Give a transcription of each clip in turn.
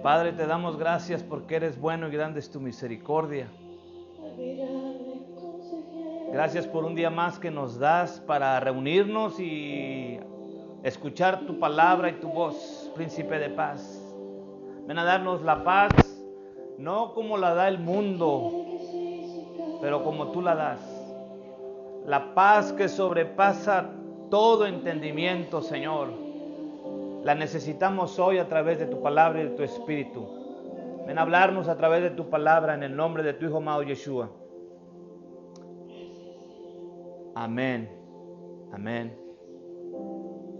Padre, te damos gracias porque eres bueno y grande es tu misericordia. Gracias por un día más que nos das para reunirnos y escuchar tu palabra y tu voz, Príncipe de paz. Ven a darnos la paz, no como la da el mundo, pero como tú la das. La paz que sobrepasa todo entendimiento, Señor. La necesitamos hoy a través de tu palabra y de tu espíritu. Ven a hablarnos a través de tu palabra en el nombre de tu Hijo amado Yeshua. Amén, amén,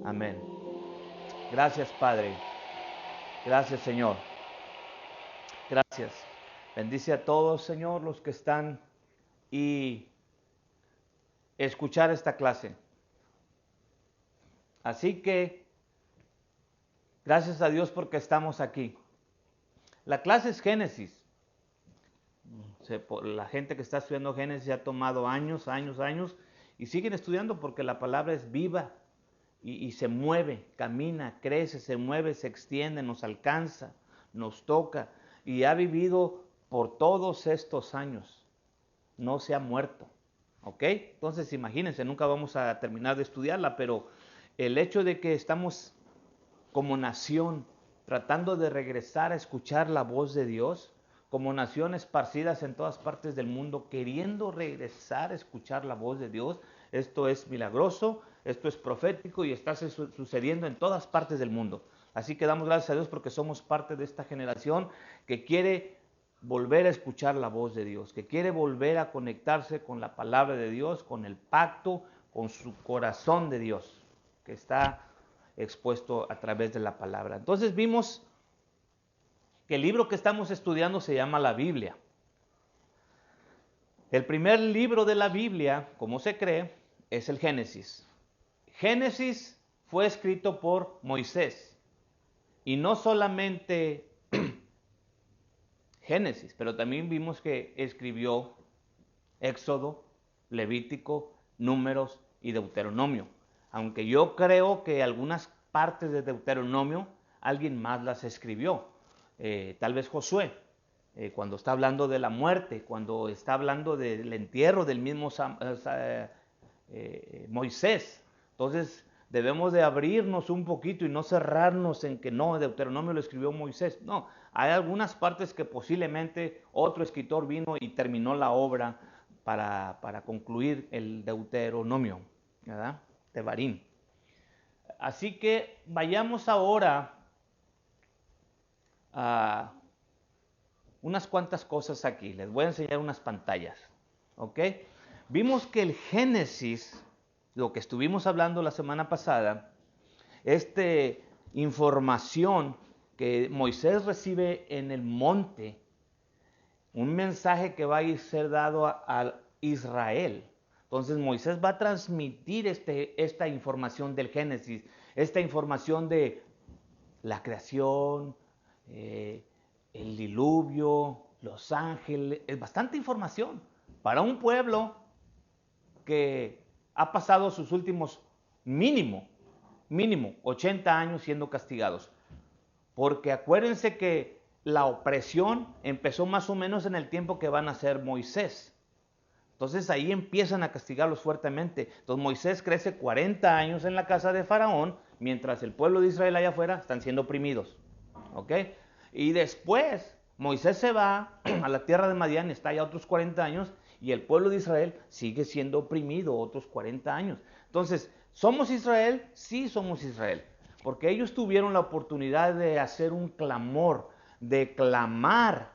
amén. Gracias, Padre. Gracias, Señor. Gracias. Bendice a todos, Señor, los que están y escuchar esta clase. Así que, gracias a Dios porque estamos aquí. La clase es Génesis. La gente que está estudiando Génesis ha tomado años y siguen estudiando porque la palabra es viva y se mueve, camina, crece, se mueve, se extiende, nos alcanza, nos toca y ha vivido por todos estos años. No se ha muerto. ¿Ok? Entonces imagínense, nunca vamos a terminar de estudiarla, pero el hecho de que estamos como nación tratando de regresar a escuchar la voz de Dios, como nación esparcidas en todas partes del mundo, queriendo regresar a escuchar la voz de Dios, esto es milagroso, esto es profético y está sucediendo en todas partes del mundo. Así que damos gracias a Dios porque somos parte de esta generación que quiere volver a escuchar la voz de Dios, que quiere volver a conectarse con la palabra de Dios, con el pacto, con su corazón de Dios, que está expuesto a través de la palabra. Entonces vimos que el libro que estamos estudiando se llama la Biblia. El primer libro de la Biblia, como se cree, es el Génesis. Génesis fue escrito por Moisés. Y no solamente Génesis, pero también vimos que escribió Éxodo, Levítico, Números y Deuteronomio. Aunque yo creo que algunas partes de Deuteronomio alguien más las escribió. Tal vez Josué, cuando está hablando de la muerte, cuando está hablando del entierro del mismo Moisés. Entonces debemos de abrirnos un poquito y no cerrarnos en que no, Deuteronomio lo escribió Moisés. No, hay algunas partes que posiblemente otro escritor vino y terminó la obra para concluir el Deuteronomio, ¿verdad? Tebarín. Así que vayamos ahora a unas cuantas cosas aquí. Les voy a enseñar unas pantallas, ¿ok? Vimos que el Génesis, lo que estuvimos hablando la semana pasada, información que Moisés recibe en el monte, un mensaje que va a ser dado a Israel. Entonces Moisés va a transmitir esta información del Génesis, esta información de la creación, el diluvio, los ángeles, es bastante información para un pueblo que ha pasado sus últimos mínimo 80 años siendo castigados. Porque acuérdense que la opresión empezó más o menos en el tiempo que van a ser Moisés. Entonces ahí empiezan a castigarlos fuertemente. Entonces Moisés crece 40 años en la casa de Faraón, mientras el pueblo de Israel allá afuera están siendo oprimidos. ¿Ok? Y después Moisés se va a la tierra de Madián, está allá otros 40 años, y el pueblo de Israel sigue siendo oprimido otros 40 años. Entonces, ¿somos Israel? Sí somos Israel, porque ellos tuvieron la oportunidad de hacer un clamor, de clamar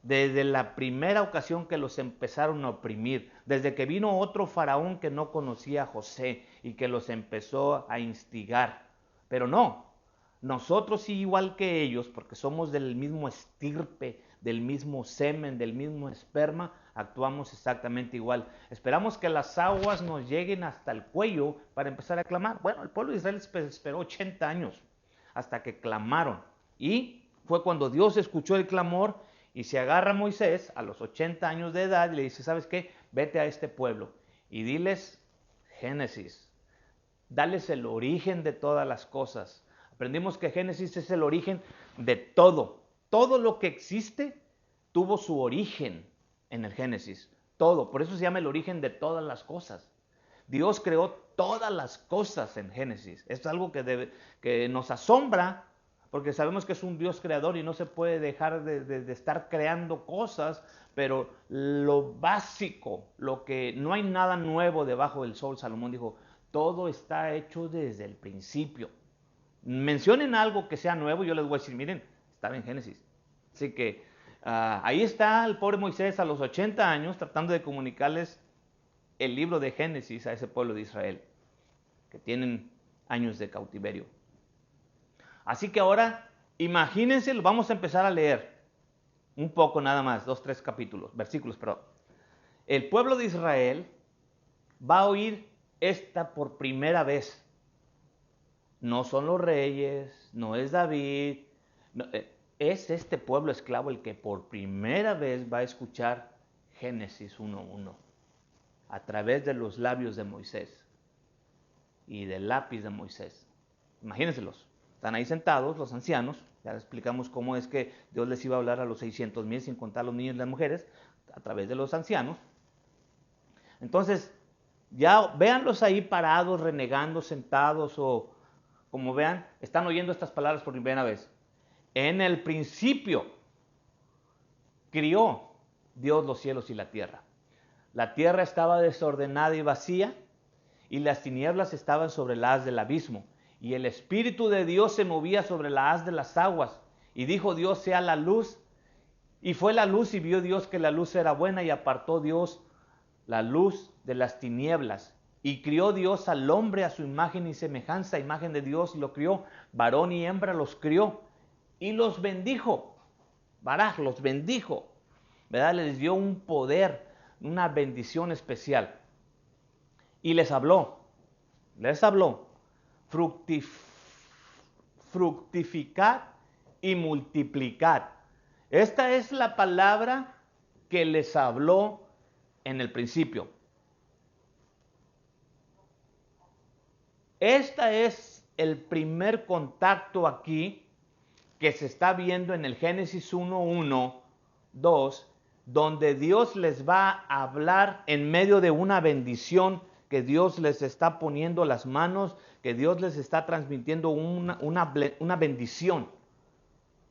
desde la primera ocasión que los empezaron a oprimir, desde que vino otro faraón que no conocía a José y que los empezó a instigar. Pero no, nosotros igual que ellos, porque somos del mismo estirpe, del mismo semen, del mismo esperma, actuamos exactamente igual. Esperamos que las aguas nos lleguen hasta el cuello para empezar a clamar. Bueno, el pueblo de Israel esperó 80 años hasta que clamaron. Y fue cuando Dios escuchó el clamor y se agarra a Moisés a los 80 años de edad y le dice, ¿sabes qué? Vete a este pueblo y diles Génesis. Dales el origen de todas las cosas. Aprendimos que Génesis es el origen de todo. Todo lo que existe tuvo su origen en el Génesis. Todo. Por eso se llama el origen de todas las cosas. Dios creó todas las cosas en Génesis. Es algo que nos asombra, porque sabemos que es un Dios creador y no se puede dejar de estar creando cosas, pero lo básico, lo que no hay nada nuevo debajo del sol, Salomón dijo, todo está hecho desde el principio. Mencionen algo que sea nuevo y yo les voy a decir, miren, estaba en Génesis. Así que ahí está el pobre Moisés a los 80 años tratando de comunicarles el libro de Génesis a ese pueblo de Israel, que tienen años de cautiverio. Así que ahora, imagínense, lo vamos a empezar a leer un poco nada más, 2, 3 versículos, perdón. El pueblo de Israel va a oír esta por primera vez. No son los reyes, no es David, no, es este pueblo esclavo el que por primera vez va a escuchar Génesis 1:1 a través de los labios de Moisés y del lápiz de Moisés. Imagínenselos, están ahí sentados los ancianos, ya les explicamos cómo es que Dios les iba a hablar a los 600,000 sin contar los niños y las mujeres, a través de los ancianos. Entonces, ya véanlos ahí parados, renegando, sentados o como vean, están oyendo estas palabras por primera vez. En el principio crió Dios los cielos y la tierra. La tierra estaba desordenada y vacía, y las tinieblas estaban sobre la haz del abismo, y el Espíritu de Dios se movía sobre la haz de las aguas. Y dijo Dios, sea la luz, y fue la luz, y vio Dios que la luz era buena, y apartó Dios la luz de las tinieblas. Y crió Dios al hombre a su imagen y semejanza, imagen de Dios lo crió, varón y hembra los crió, y los bendijo. Baraj los bendijo, ¿verdad? Les dio un poder, una bendición especial. Y les habló, fructificad y multiplicad. Esta es la palabra que les habló en el principio. Este es el primer contacto aquí que se está viendo en el Génesis 1:1, 2, donde Dios les va a hablar en medio de una bendición, que Dios les está poniendo las manos, que Dios les está transmitiendo una bendición.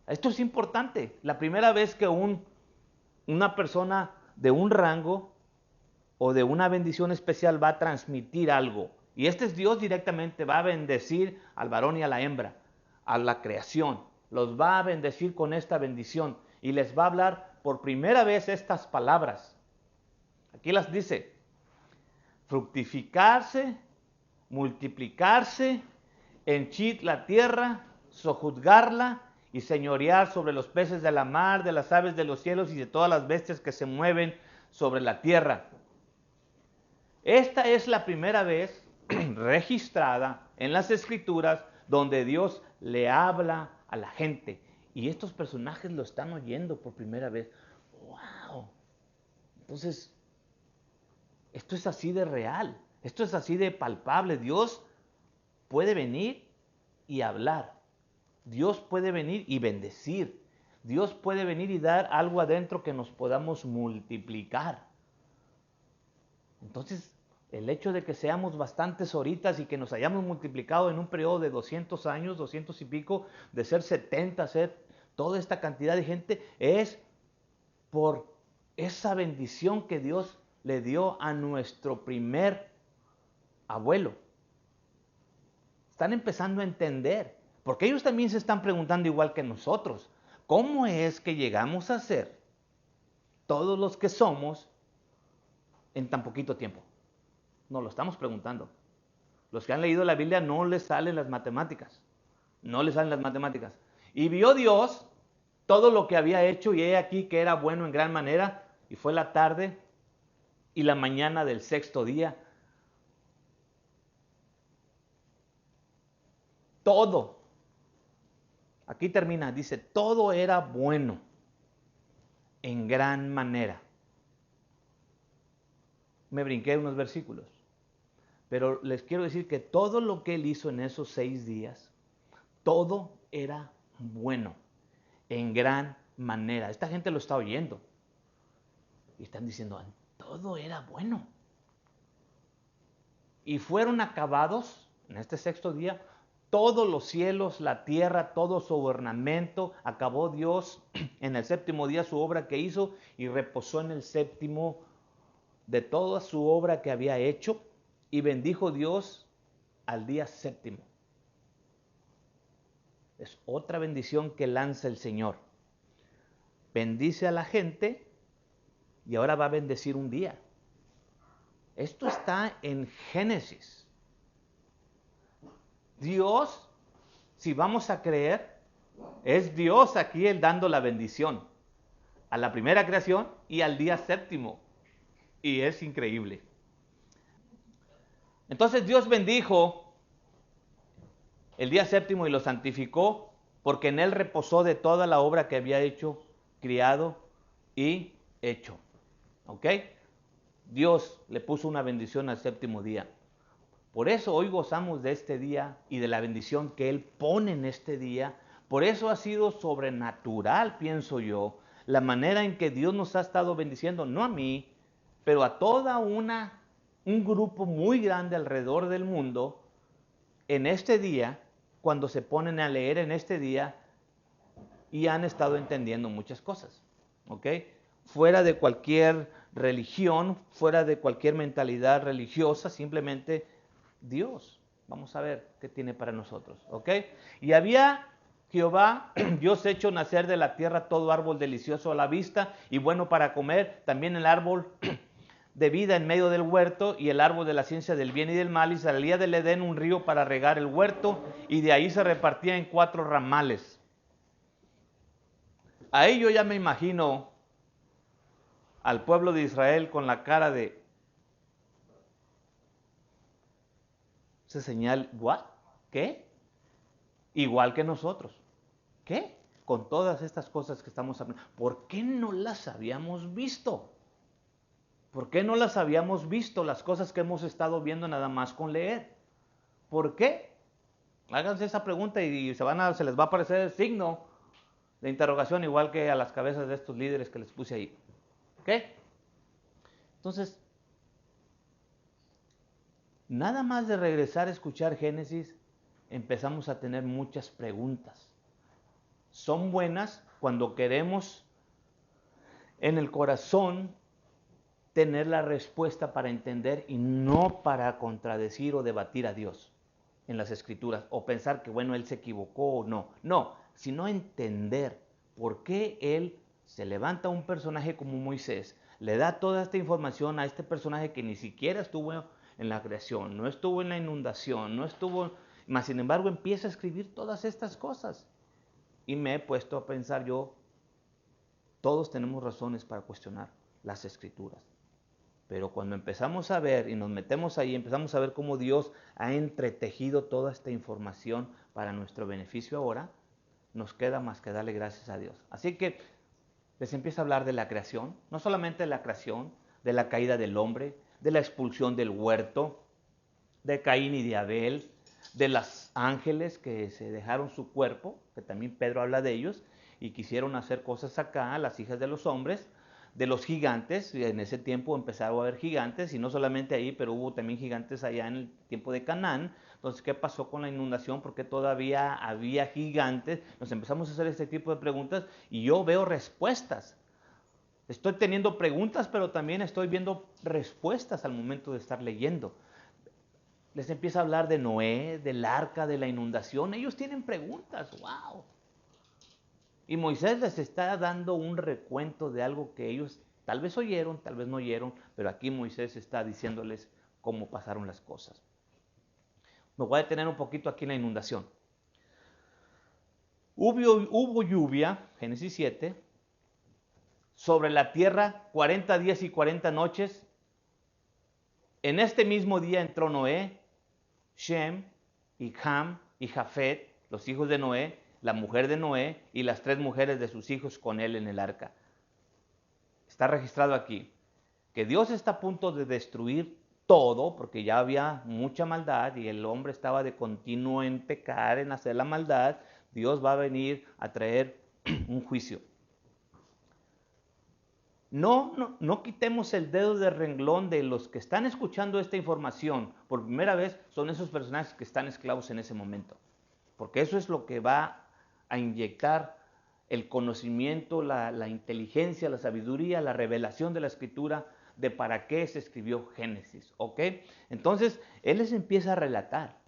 Esto es importante. La primera vez que una persona de un rango o de una bendición especial va a transmitir algo. Y este es Dios directamente, va a bendecir al varón y a la hembra, a la creación. Los va a bendecir con esta bendición y les va a hablar por primera vez estas palabras. Aquí las dice: fructificarse, multiplicarse, henchid la tierra, sojuzgarla y señorear sobre los peces de la mar, de las aves de los cielos y de todas las bestias que se mueven sobre la tierra. Esta es la primera vez registrada en las Escrituras donde Dios le habla a la gente. Y estos personajes lo están oyendo por primera vez. ¡Wow! Entonces, esto es así de real. Esto es así de palpable. Dios puede venir y hablar. Dios puede venir y bendecir. Dios puede venir y dar algo adentro que nos podamos multiplicar. Entonces, el hecho de que seamos bastantes horitas y que nos hayamos multiplicado en un periodo de 200 años, 200 y pico, de ser 70, ser toda esta cantidad de gente, es por esa bendición que Dios le dio a nuestro primer abuelo. Están empezando a entender, porque ellos también se están preguntando igual que nosotros, ¿cómo es que llegamos a ser todos los que somos en tan poquito tiempo? Nos lo estamos preguntando. Los que han leído la Biblia no les salen las matemáticas. No les salen las matemáticas. Y vio Dios todo lo que había hecho y he aquí que era bueno en gran manera. Y fue la tarde y la mañana del sexto día. Todo. Aquí termina, dice, todo era bueno en gran manera. Me brinqué unos versículos. Pero les quiero decir que todo lo que él hizo en esos 6 días, todo era bueno, en gran manera. Esta gente lo está oyendo. Y están diciendo, todo era bueno. Y fueron acabados, en este sexto día, todos los cielos, la tierra, todo su ornamento. Acabó Dios en el séptimo día su obra que hizo y reposó en el séptimo de toda su obra que había hecho. Y bendijo Dios al día séptimo. Es otra bendición que lanza el Señor. Bendice a la gente y ahora va a bendecir un día. Esto está en Génesis. Dios, si vamos a creer, es Dios aquí el dando la bendición a la primera creación y al día séptimo. Y es increíble. Entonces Dios bendijo el día séptimo y lo santificó porque en él reposó de toda la obra que había hecho, criado y hecho. ¿Ok? Dios le puso una bendición al séptimo día. Por eso hoy gozamos de este día y de la bendición que Él pone en este día. Por eso ha sido sobrenatural, pienso yo, la manera en que Dios nos ha estado bendiciendo, no a mí, pero a toda un grupo muy grande alrededor del mundo, en este día, cuando se ponen a leer en este día y han estado entendiendo muchas cosas. ¿Ok? Fuera de cualquier religión, fuera de cualquier mentalidad religiosa, simplemente Dios. Vamos a ver qué tiene para nosotros, ¿ok? Y había Jehová, Dios hecho nacer de la tierra todo árbol delicioso a la vista y bueno para comer, también el árbol de vida en medio del huerto y el árbol de la ciencia del bien y del mal, y salía del Edén un río para regar el huerto y de ahí se repartía en 4 ramales. Ahí yo ya me imagino al pueblo de Israel con la cara de esa señal, ¿what? ¿Qué? Igual que nosotros. ¿Qué? Con todas estas cosas que estamos hablando. ¿Por qué no las habíamos visto? ¿Por qué no las habíamos visto las cosas que hemos estado viendo nada más con leer? ¿Por qué? Háganse esa pregunta y se les va a aparecer el signo de interrogación igual que a las cabezas de estos líderes que les puse ahí. ¿Ok? Entonces, nada más de regresar a escuchar Génesis, empezamos a tener muchas preguntas. Son buenas cuando queremos en el corazón tener la respuesta para entender y no para contradecir o debatir a Dios en las Escrituras o pensar que, bueno, Él se equivocó o no. No, sino entender por qué Él se levanta a un personaje como Moisés, le da toda esta información a este personaje que ni siquiera estuvo en la creación, no estuvo en la inundación, no estuvo, mas sin embargo empieza a escribir todas estas cosas. Y me he puesto a pensar yo, todos tenemos razones para cuestionar las Escrituras. Pero cuando empezamos a ver y nos metemos ahí, empezamos a ver cómo Dios ha entretejido toda esta información para nuestro beneficio ahora, nos queda más que darle gracias a Dios. Así que les empiezo a hablar de la creación, no solamente de la creación, de la caída del hombre, de la expulsión del huerto, de Caín y de Abel, de los ángeles que se dejaron su cuerpo, que también Pedro habla de ellos, y quisieron hacer cosas acá, las hijas de los hombres, de los gigantes. En ese tiempo empezaron a haber gigantes, y no solamente ahí, pero hubo también gigantes allá en el tiempo de Canaán. Entonces, ¿qué pasó con la inundación? ¿Por qué todavía había gigantes? Nos empezamos a hacer este tipo de preguntas y yo veo respuestas. Estoy teniendo preguntas, pero también estoy viendo respuestas al momento de estar leyendo. Les empieza a hablar de Noé, del arca, de la inundación. Ellos tienen preguntas, wow. Y Moisés les está dando un recuento de algo que ellos tal vez oyeron, tal vez no oyeron, pero aquí Moisés está diciéndoles cómo pasaron las cosas. Me voy a detener un poquito aquí en la inundación. Hubo lluvia, Génesis 7, sobre la tierra 40 días y 40 noches. En este mismo día entró Noé, Shem y Ham y Jafet, los hijos de Noé, la mujer de Noé y las 3 mujeres de sus hijos con él en el arca. Está registrado aquí que Dios está a punto de destruir todo, porque ya había mucha maldad y el hombre estaba de continuo en pecar, en hacer la maldad, Dios va a venir a traer un juicio. No quitemos el dedo de renglón de los que están escuchando esta información. Por primera vez son esos personajes que están esclavos en ese momento. Porque eso es lo que va a inyectar el conocimiento, la inteligencia, la sabiduría, la revelación de la Escritura de para qué se escribió Génesis. ¿Ok? Entonces, Él les empieza a relatar.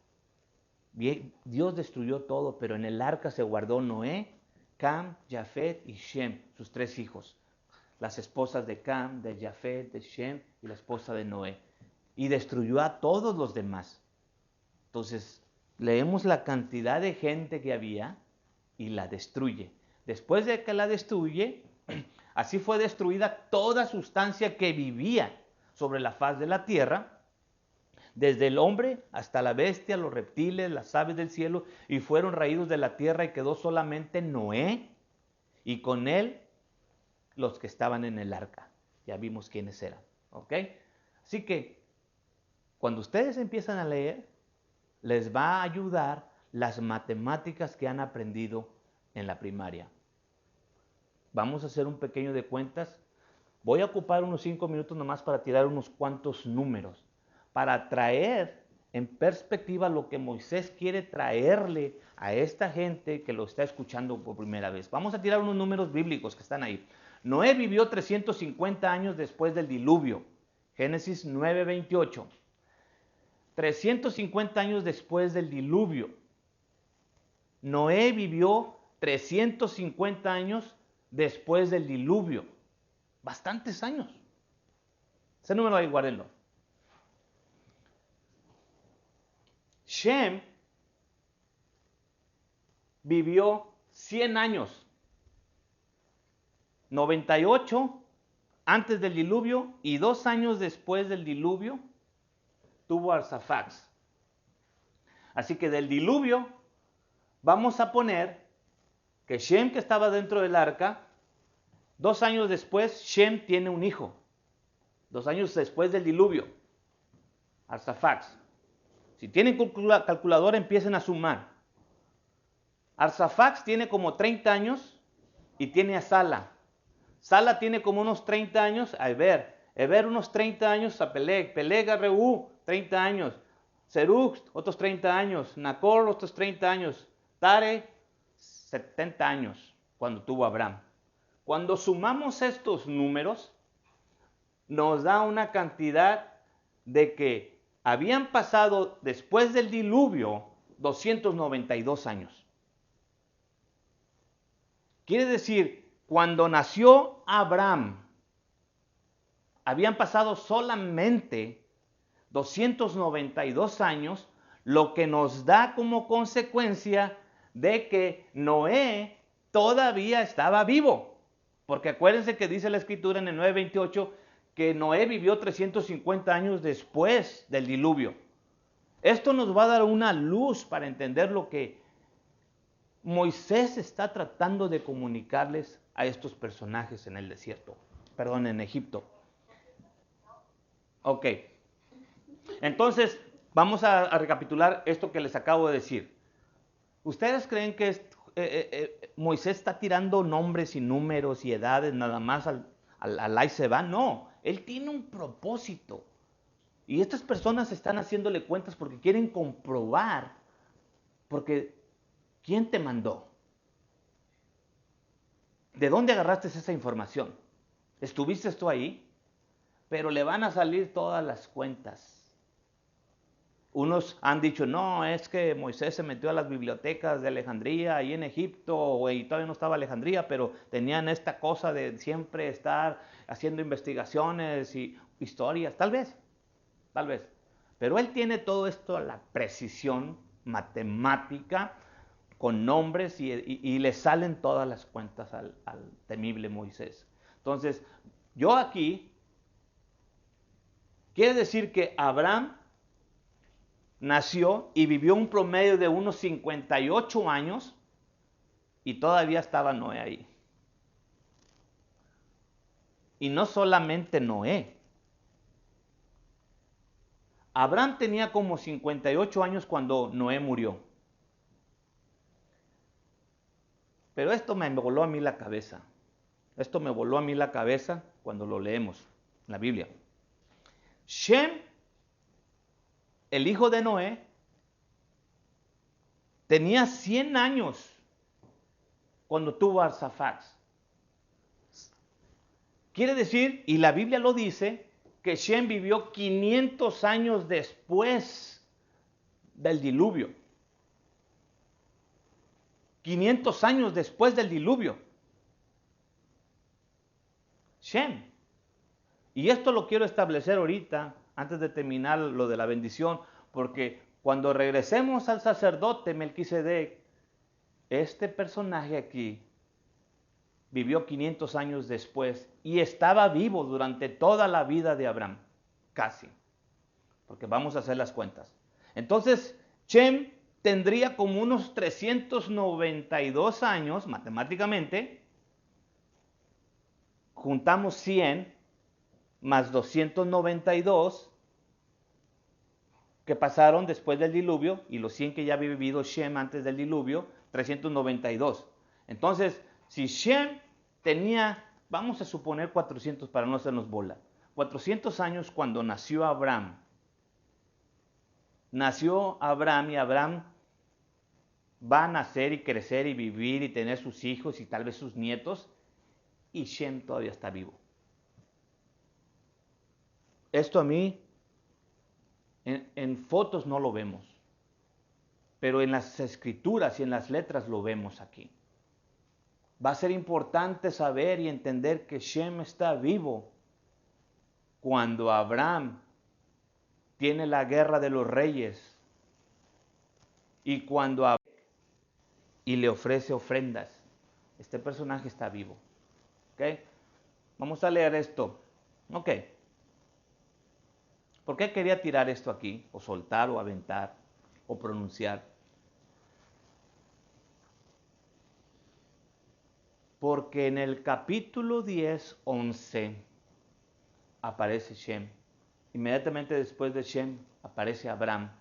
Dios destruyó todo, pero en el arca se guardó Noé, Cam, Jafet y Shem, sus 3 hijos. Las esposas de Cam, de Jafet, de Shem y la esposa de Noé. Y destruyó a todos los demás. Entonces, leemos la cantidad de gente que había y la destruye. Después de que la destruye, así fue destruida toda sustancia que vivía sobre la faz de la tierra, desde el hombre hasta la bestia, los reptiles, las aves del cielo, y fueron raídos de la tierra y quedó solamente Noé y con él los que estaban en el arca. Ya vimos quiénes eran. ¿Ok? Así que cuando ustedes empiezan a leer, les va a ayudar las matemáticas que han aprendido en la primaria. Vamos a hacer un pequeño de cuentas. Voy a ocupar unos 5 minutos nomás para tirar unos cuantos números, para traer en perspectiva lo que Moisés quiere traerle a esta gente que lo está escuchando por primera vez. Vamos a tirar unos números bíblicos que están ahí. Noé vivió 350 años después del diluvio. Génesis 9:28. 350 años después del diluvio. Noé vivió 350 años después del diluvio. Bastantes años. Ese número ahí, guárdenlo. Shem vivió 100 años. 98 antes del diluvio y 2 años después del diluvio tuvo Arsafax. Así que del diluvio vamos a poner que Shem, que estaba dentro del arca, 2 años después Shem tiene un hijo. 2 años después del diluvio. Arsafax. Si tienen calculadora, empiecen a sumar. Arsafax tiene como 30 años y tiene a Sala. Sala tiene como unos 30 años a Eber unos 30 años a Peleg. Peleg a Reú, 30 años. Serug, otros 30 años. Nacor, otros 30 años. Tare, 70 años cuando tuvo Abraham. Cuando sumamos estos números, nos da una cantidad de que habían pasado después del diluvio 292 años. Quiere decir, cuando nació Abraham, habían pasado solamente 292 años, lo que nos da como consecuencia de que Noé todavía estaba vivo. Porque acuérdense que dice la Escritura en el 9:28 que Noé vivió 350 años después del diluvio. Esto nos va a dar una luz para entender lo que Moisés está tratando de comunicarles a estos personajes en el desierto, en Egipto. Ok, entonces vamos a recapitular esto que les acabo de decir. ¿Ustedes creen que Moisés está tirando nombres y números y edades nada más al ahí se va? No, él tiene un propósito. Y estas personas están haciéndole cuentas porque quieren comprobar, porque ¿quién te mandó? ¿De dónde agarraste esa información? ¿Estuviste tú ahí? Pero le van a salir todas las cuentas. Unos han dicho, no, es que Moisés se metió a las bibliotecas de Alejandría, ahí en Egipto, y todavía no estaba Alejandría, pero tenían esta cosa de siempre estar haciendo investigaciones y historias, tal vez. Pero él tiene todo esto a la precisión matemática, con nombres, y le salen todas las cuentas al temible Moisés. Entonces, yo aquí, quiere decir que Abraham nació y vivió un promedio de unos 58 años y todavía estaba Noé ahí. Y no solamente Noé. Abraham tenía como 58 años cuando Noé murió. Pero esto me voló a mí la cabeza. Esto me voló a mí la cabeza cuando lo leemos en la Biblia. Shem, el hijo de Noé, tenía 100 años cuando tuvo a Arsafax. Quiere decir, y la Biblia lo dice, que Shem vivió 500 años después del diluvio. 500 años después del diluvio. Shem. Y esto lo quiero establecer ahorita, antes de terminar lo de la bendición, porque cuando regresemos al sacerdote Melquisedec, este personaje aquí vivió 500 años después y estaba vivo durante toda la vida de Abraham, casi, porque vamos a hacer las cuentas. Entonces, Shem tendría como unos 392 años, matemáticamente. Juntamos 100 más 292 que pasaron después del diluvio, y los 100 que ya había vivido Shem antes del diluvio, 392. Entonces, si Shem tenía, vamos a suponer 400 para no hacernos bola, 400 años cuando nació Abraham. Nació Abraham y Abraham va a nacer y crecer y vivir y tener sus hijos y tal vez sus nietos, y Shem todavía está vivo. Esto a mí, en fotos no lo vemos, pero en las escrituras y en las letras lo vemos aquí. Va a ser importante saber y entender que Shem está vivo cuando Abraham tiene la guerra de los reyes y cuando y le ofrece ofrendas. Este personaje está vivo. ¿Ok? Vamos a leer esto. Ok. ¿Por qué quería tirar esto aquí? O soltar, o aventar, o pronunciar. Porque en el capítulo 10, 11, aparece Shem. Inmediatamente después de Shem aparece Abraham.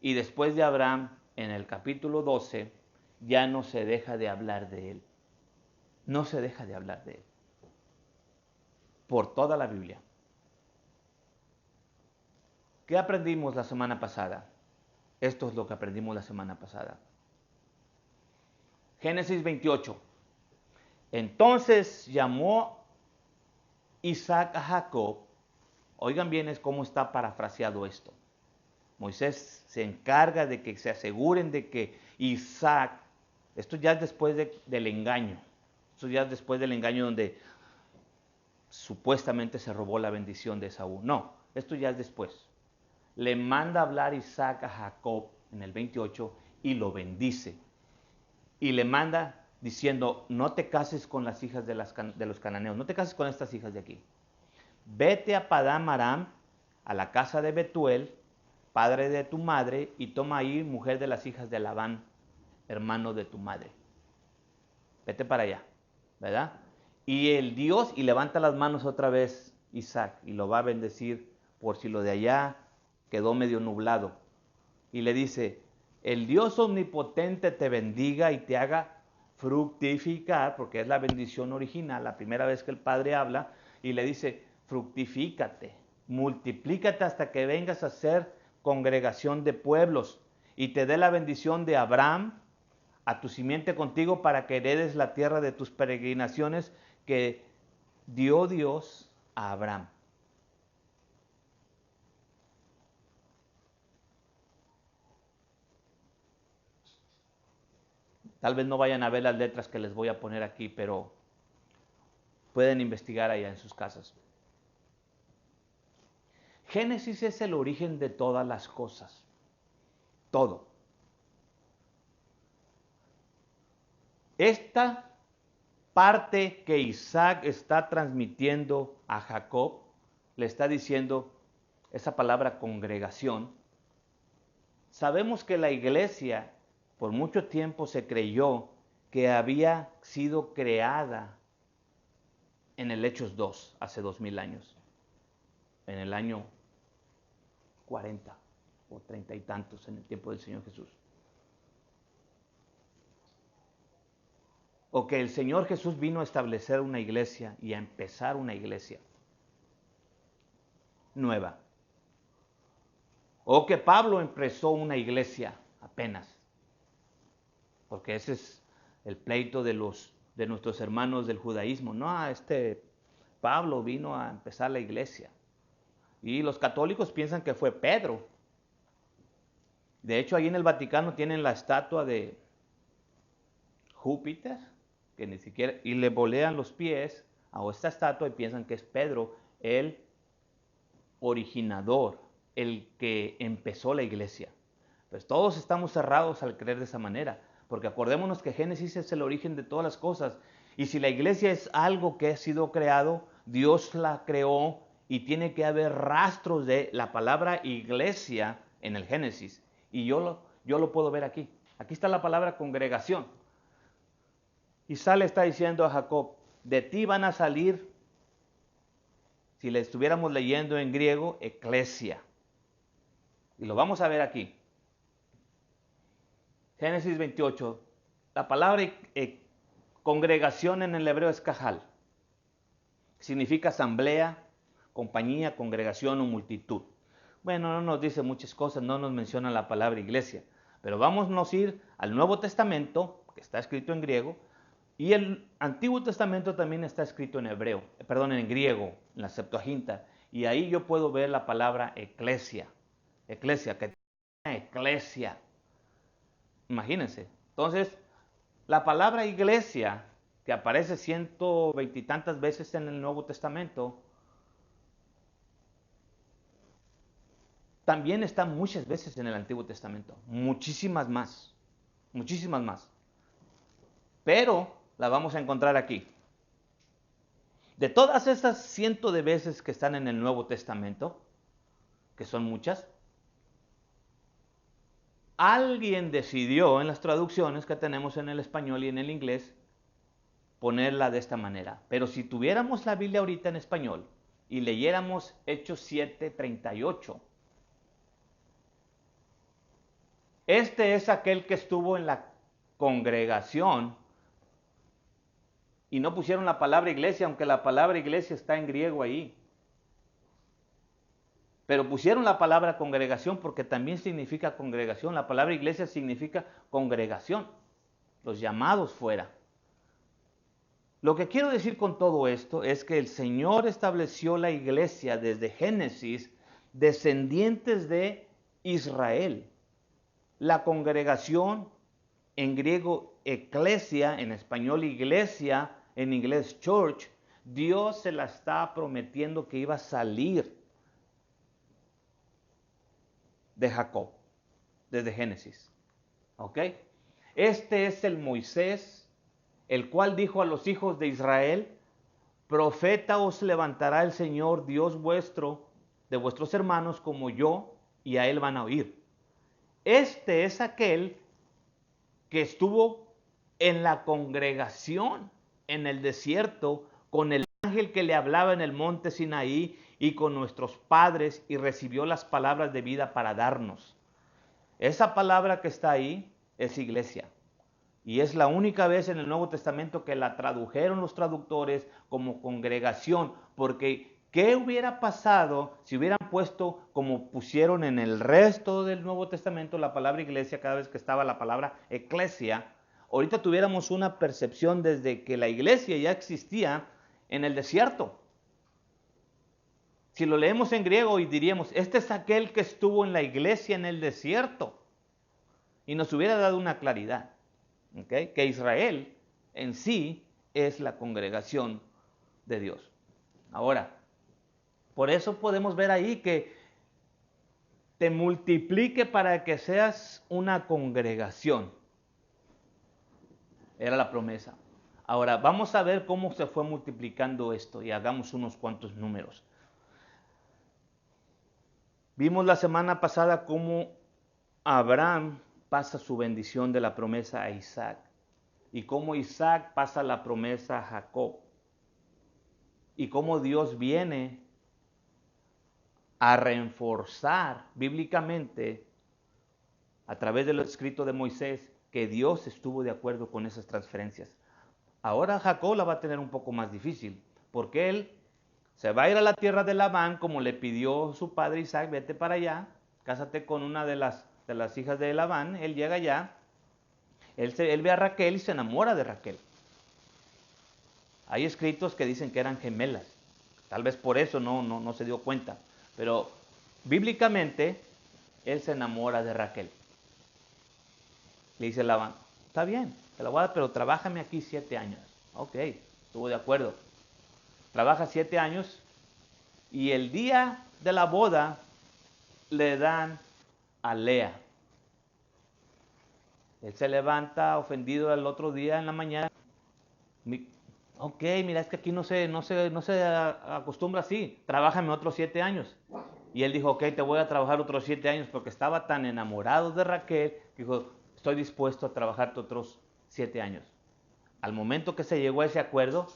Y después de Abraham, en el capítulo 12, ya no se deja de hablar de él. No se deja de hablar de él. Por toda la Biblia. ¿Qué aprendimos la semana pasada? Esto es lo que aprendimos la semana pasada. Génesis 28. Entonces llamó Isaac a Jacob. Oigan bien es cómo está parafraseado esto. Moisés se encarga de que se aseguren de que Isaac, esto ya es después del engaño, esto ya es después del engaño donde supuestamente se robó la bendición de Esaú. No, esto ya es después. Le manda a hablar Isaac a Jacob en el 28 y lo bendice. Y le manda diciendo, no te cases con las hijas de los cananeos, no te cases con estas hijas de aquí. Vete a Padán Aram, a la casa de Betuel, padre de tu madre, y toma ahí mujer de las hijas de Labán, hermano de tu madre. Vete para allá, ¿verdad? Y el Dios, y levanta las manos otra vez Isaac, y lo va a bendecir por si lo de allá quedó medio nublado. Y le dice, el Dios omnipotente te bendiga y te haga fructificar, porque es la bendición original, la primera vez que el Padre habla, y le dice, fructifícate, multiplícate hasta que vengas a ser congregación de pueblos, y te dé la bendición de Abraham, a tu simiente contigo, para que heredes la tierra de tus peregrinaciones que dio Dios a Abraham. Tal vez no vayan a ver las letras que les voy a poner aquí, pero pueden investigar allá en sus casas. Génesis es el origen de todas las cosas. Todo. Esta parte que Isaac está transmitiendo a Jacob, le está diciendo esa palabra congregación. Sabemos que la iglesia por mucho tiempo se creyó que había sido creada en el Hechos 2, hace 2000 años, en el año 40 o 30 y tantos en el tiempo del Señor Jesús. O que el Señor Jesús vino a establecer una iglesia y a empezar una iglesia nueva. O que Pablo empezó una iglesia apenas. Porque ese es el pleito de nuestros hermanos del judaísmo. No, Pablo vino a empezar la iglesia. Y los católicos piensan que fue Pedro. De hecho, ahí en el Vaticano tienen la estatua de Júpiter, que ni siquiera, y le bolean los pies a esta estatua y piensan que es Pedro, el originador, el que empezó la iglesia. Pues todos estamos cerrados al creer de esa manera, porque acordémonos que Génesis es el origen de todas las cosas, y si la iglesia es algo que ha sido creado, Dios la creó y tiene que haber rastros de la palabra iglesia en el Génesis, y yo lo puedo ver aquí. Aquí está la palabra congregación. Y está diciendo a Jacob, de ti van a salir, si le estuviéramos leyendo en griego, eclesia. Y lo vamos a ver aquí. Génesis 28. La palabra congregación en el hebreo es cajal. Significa asamblea, compañía, congregación o multitud. Bueno, no nos dice muchas cosas, no nos menciona la palabra iglesia. Pero vámonos a ir al Nuevo Testamento, que está escrito en griego, y el Antiguo Testamento también está escrito en en griego, en la Septuaginta. Y ahí yo puedo ver la palabra eclesia. Eclesia, que tiene eclesia. Imagínense. Entonces, la palabra iglesia, que aparece 120 y tantas veces en el Nuevo Testamento, también está muchas veces en el Antiguo Testamento. Muchísimas más. Muchísimas más. Pero la vamos a encontrar aquí. De todas esas cientos de veces que están en el Nuevo Testamento, que son muchas, alguien decidió en las traducciones que tenemos en el español y en el inglés ponerla de esta manera. Pero si tuviéramos la Biblia ahorita en español y leyéramos Hechos 7:38, este es aquel que estuvo en la congregación. Y no pusieron la palabra iglesia, aunque la palabra iglesia está en griego ahí. Pero pusieron la palabra congregación porque también significa congregación. La palabra iglesia significa congregación. Los llamados fuera. Lo que quiero decir con todo esto es que el Señor estableció la iglesia desde Génesis, descendientes de Israel. La congregación, en griego eclesia, en español iglesia, en inglés church, Dios se la está prometiendo que iba a salir de Jacob, desde Génesis. ¿Ok? Este es el Moisés, el cual dijo a los hijos de Israel, profeta os levantará el Señor Dios vuestro, de vuestros hermanos como yo, y a él van a oír. Este es aquel que estuvo en la congregación en el desierto con el ángel que le hablaba en el monte Sinaí y con nuestros padres y recibió las palabras de vida para darnos. Esa palabra que está ahí es iglesia. Y es la única vez en el Nuevo Testamento que la tradujeron los traductores como congregación, porque ¿qué hubiera pasado si hubieran puesto, como pusieron en el resto del Nuevo Testamento, la palabra iglesia cada vez que estaba la palabra eclesia? Ahorita tuviéramos una percepción desde que la iglesia ya existía en el desierto. Si lo leemos en griego y diríamos, este es aquel que estuvo en la iglesia en el desierto, y nos hubiera dado una claridad. ¿Okay? Que Israel en sí es la congregación de Dios. Ahora, por eso podemos ver ahí que te multiplique para que seas una congregación. Era la promesa. Ahora, vamos a ver cómo se fue multiplicando esto y hagamos unos cuantos números. Vimos la semana pasada cómo Abraham pasa su bendición de la promesa a Isaac. Y cómo Isaac pasa la promesa a Jacob. Y cómo Dios viene a reforzar bíblicamente a través de lo escrito de Moisés que Dios estuvo de acuerdo con esas transferencias. Ahora Jacob la va a tener un poco más difícil, porque él se va a ir a la tierra de Labán, como le pidió su padre Isaac, vete para allá, cásate con una de las hijas de Labán. Él llega allá, él ve a Raquel y se enamora de Raquel. Hay escritos que dicen que eran gemelas, tal vez por eso no se dio cuenta, pero bíblicamente él se enamora de Raquel. Le dice Labán, está bien, te la voy a dar, pero trabájame aquí 7 años. Ok, estuvo de acuerdo. Trabaja 7 años y el día de la boda le dan a Lea. Él se levanta ofendido el otro día en la mañana. Ok, mira, es que aquí no se acostumbra así. Trabájame otros 7 años. Y él dijo, ok, te voy a trabajar otros 7 años, porque estaba tan enamorado de Raquel, que dijo, estoy dispuesto a trabajarte otros 7 años. Al momento que se llegó a ese acuerdo,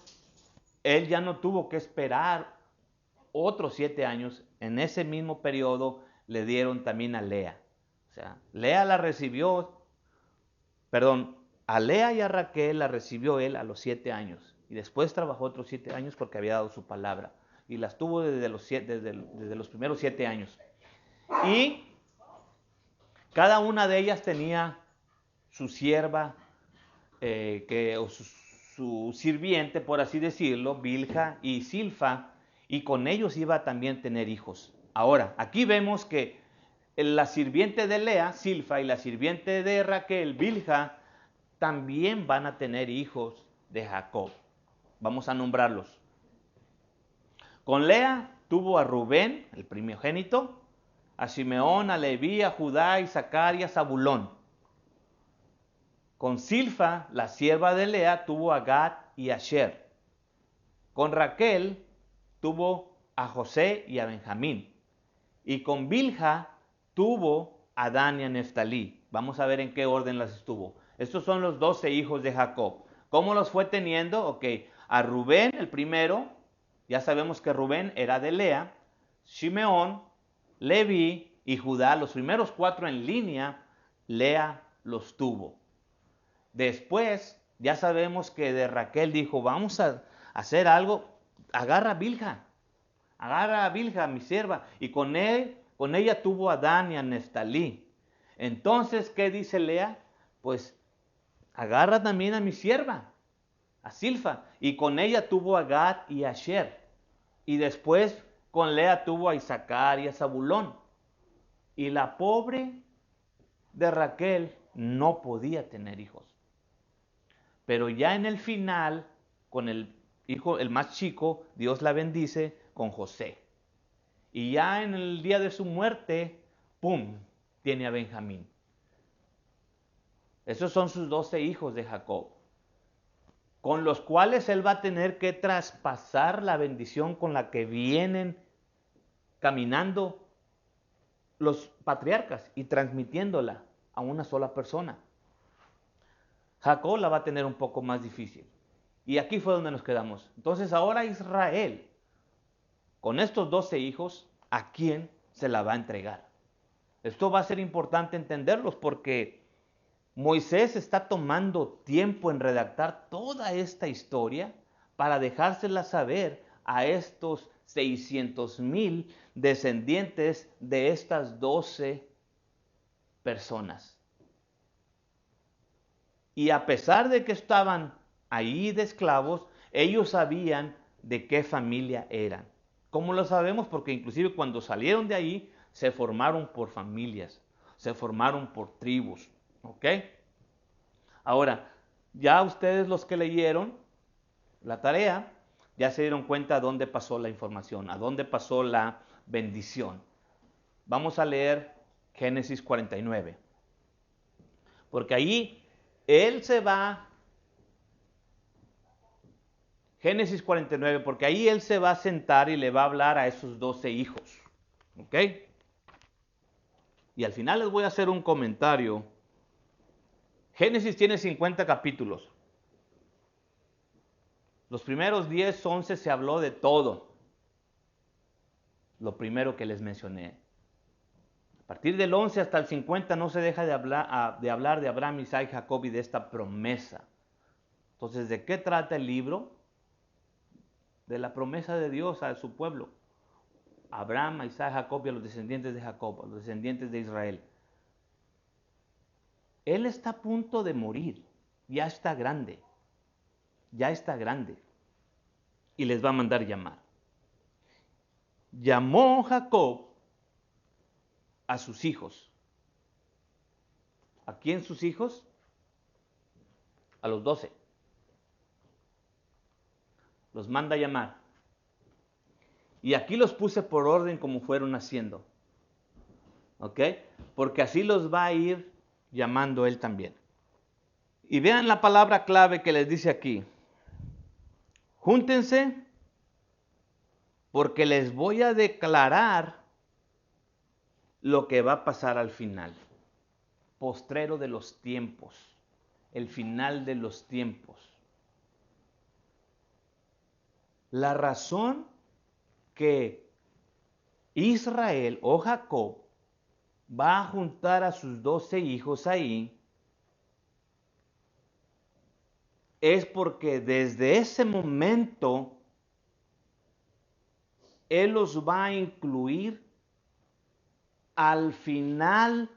él ya no tuvo que esperar otros 7 años. En ese mismo periodo le dieron también a Lea. O sea, Lea la recibió, perdón, a Lea y a Raquel la recibió él a los 7 años. Y después trabajó otros 7 años porque había dado su palabra. Y las tuvo desde los primeros 7 años. Y cada una de ellas tenía su sierva, o su sirviente, por así decirlo, Bilha y Silfa, y con ellos iba también a tener hijos. Ahora, aquí vemos que la sirviente de Lea, Silfa, y la sirviente de Raquel, Bilha, también van a tener hijos de Jacob. Vamos a nombrarlos. Con Lea tuvo a Rubén, el primogénito, a Simeón, a Leví, a Judá, a Isaacar y a Zabulón. Con Silfa, la sierva de Lea, tuvo a Gad y a Asher. Con Raquel tuvo a José y a Benjamín. Y con Bilha tuvo a Dan y a Neftalí. Vamos a ver en qué orden las estuvo. Estos son los 12 hijos de Jacob. ¿Cómo los fue teniendo? Ok, a Rubén, el primero, ya sabemos que Rubén era de Lea, Simeón, Leví y Judá, los primeros 4 en línea, Lea los tuvo. Después, ya sabemos que de Raquel dijo, vamos a hacer algo, agarra a Bilha, mi sierva, y con ella tuvo a Dan y a Neftalí. Entonces, ¿qué dice Lea? Pues agarra también a mi sierva, a Silfa, y con ella tuvo a Gad y a Asher. Y después con Lea tuvo a Isaacar y a Zabulón. Y la pobre de Raquel no podía tener hijos. Pero ya en el final, con el hijo, el más chico, Dios la bendice con José. Y ya en el día de su muerte, ¡pum!, tiene a Benjamín. Esos son sus 12 hijos de Jacob, con los cuales él va a tener que traspasar la bendición con la que vienen caminando los patriarcas y transmitiéndola a una sola persona. Jacob la va a tener un poco más difícil. Y aquí fue donde nos quedamos. Entonces ahora Israel, con estos 12 hijos, ¿a quién se la va a entregar? Esto va a ser importante entenderlos porque Moisés está tomando tiempo en redactar toda esta historia para dejársela saber a estos 600,000 descendientes de estas 12 personas. Y a pesar de que estaban ahí de esclavos, ellos sabían de qué familia eran. ¿Cómo lo sabemos? Porque inclusive cuando salieron de ahí, se formaron por familias, se formaron por tribus. ¿Ok? Ahora, ya ustedes los que leyeron la tarea, ya se dieron cuenta a dónde pasó la información, a dónde pasó la bendición. Vamos a leer Génesis 49. Porque ahí él se va, Génesis 49, porque ahí él se va a sentar y le va a hablar a esos 12 hijos. ¿Ok? Y al final les voy a hacer un comentario. Génesis tiene 50 capítulos. Los primeros 10, 11 se habló de todo. lo primero que les mencioné. A partir del 11 hasta el 50 no se deja de hablar de Abraham, Isaac y Jacob y de esta promesa. Entonces, ¿de qué trata el libro? De la promesa de Dios a su pueblo. Abraham, a Isaac, a Jacob y a los descendientes de Jacob, a los descendientes de Israel. Él está a punto de morir, ya está grande, y les va a mandar llamar. Llamó Jacob a sus hijos. ¿A quién sus hijos? A los 12. Los manda a llamar. Y aquí los puse por orden como fueron haciendo. ¿Ok? Porque así los va a ir llamando él también. Y vean la palabra clave que les dice aquí. Júntense porque les voy a declarar lo que va a pasar al final. Postrero de los tiempos. El final de los tiempos. La razón que Israel o Jacob va a juntar a sus 12 hijos ahí es porque desde ese momento Él los va a incluir al final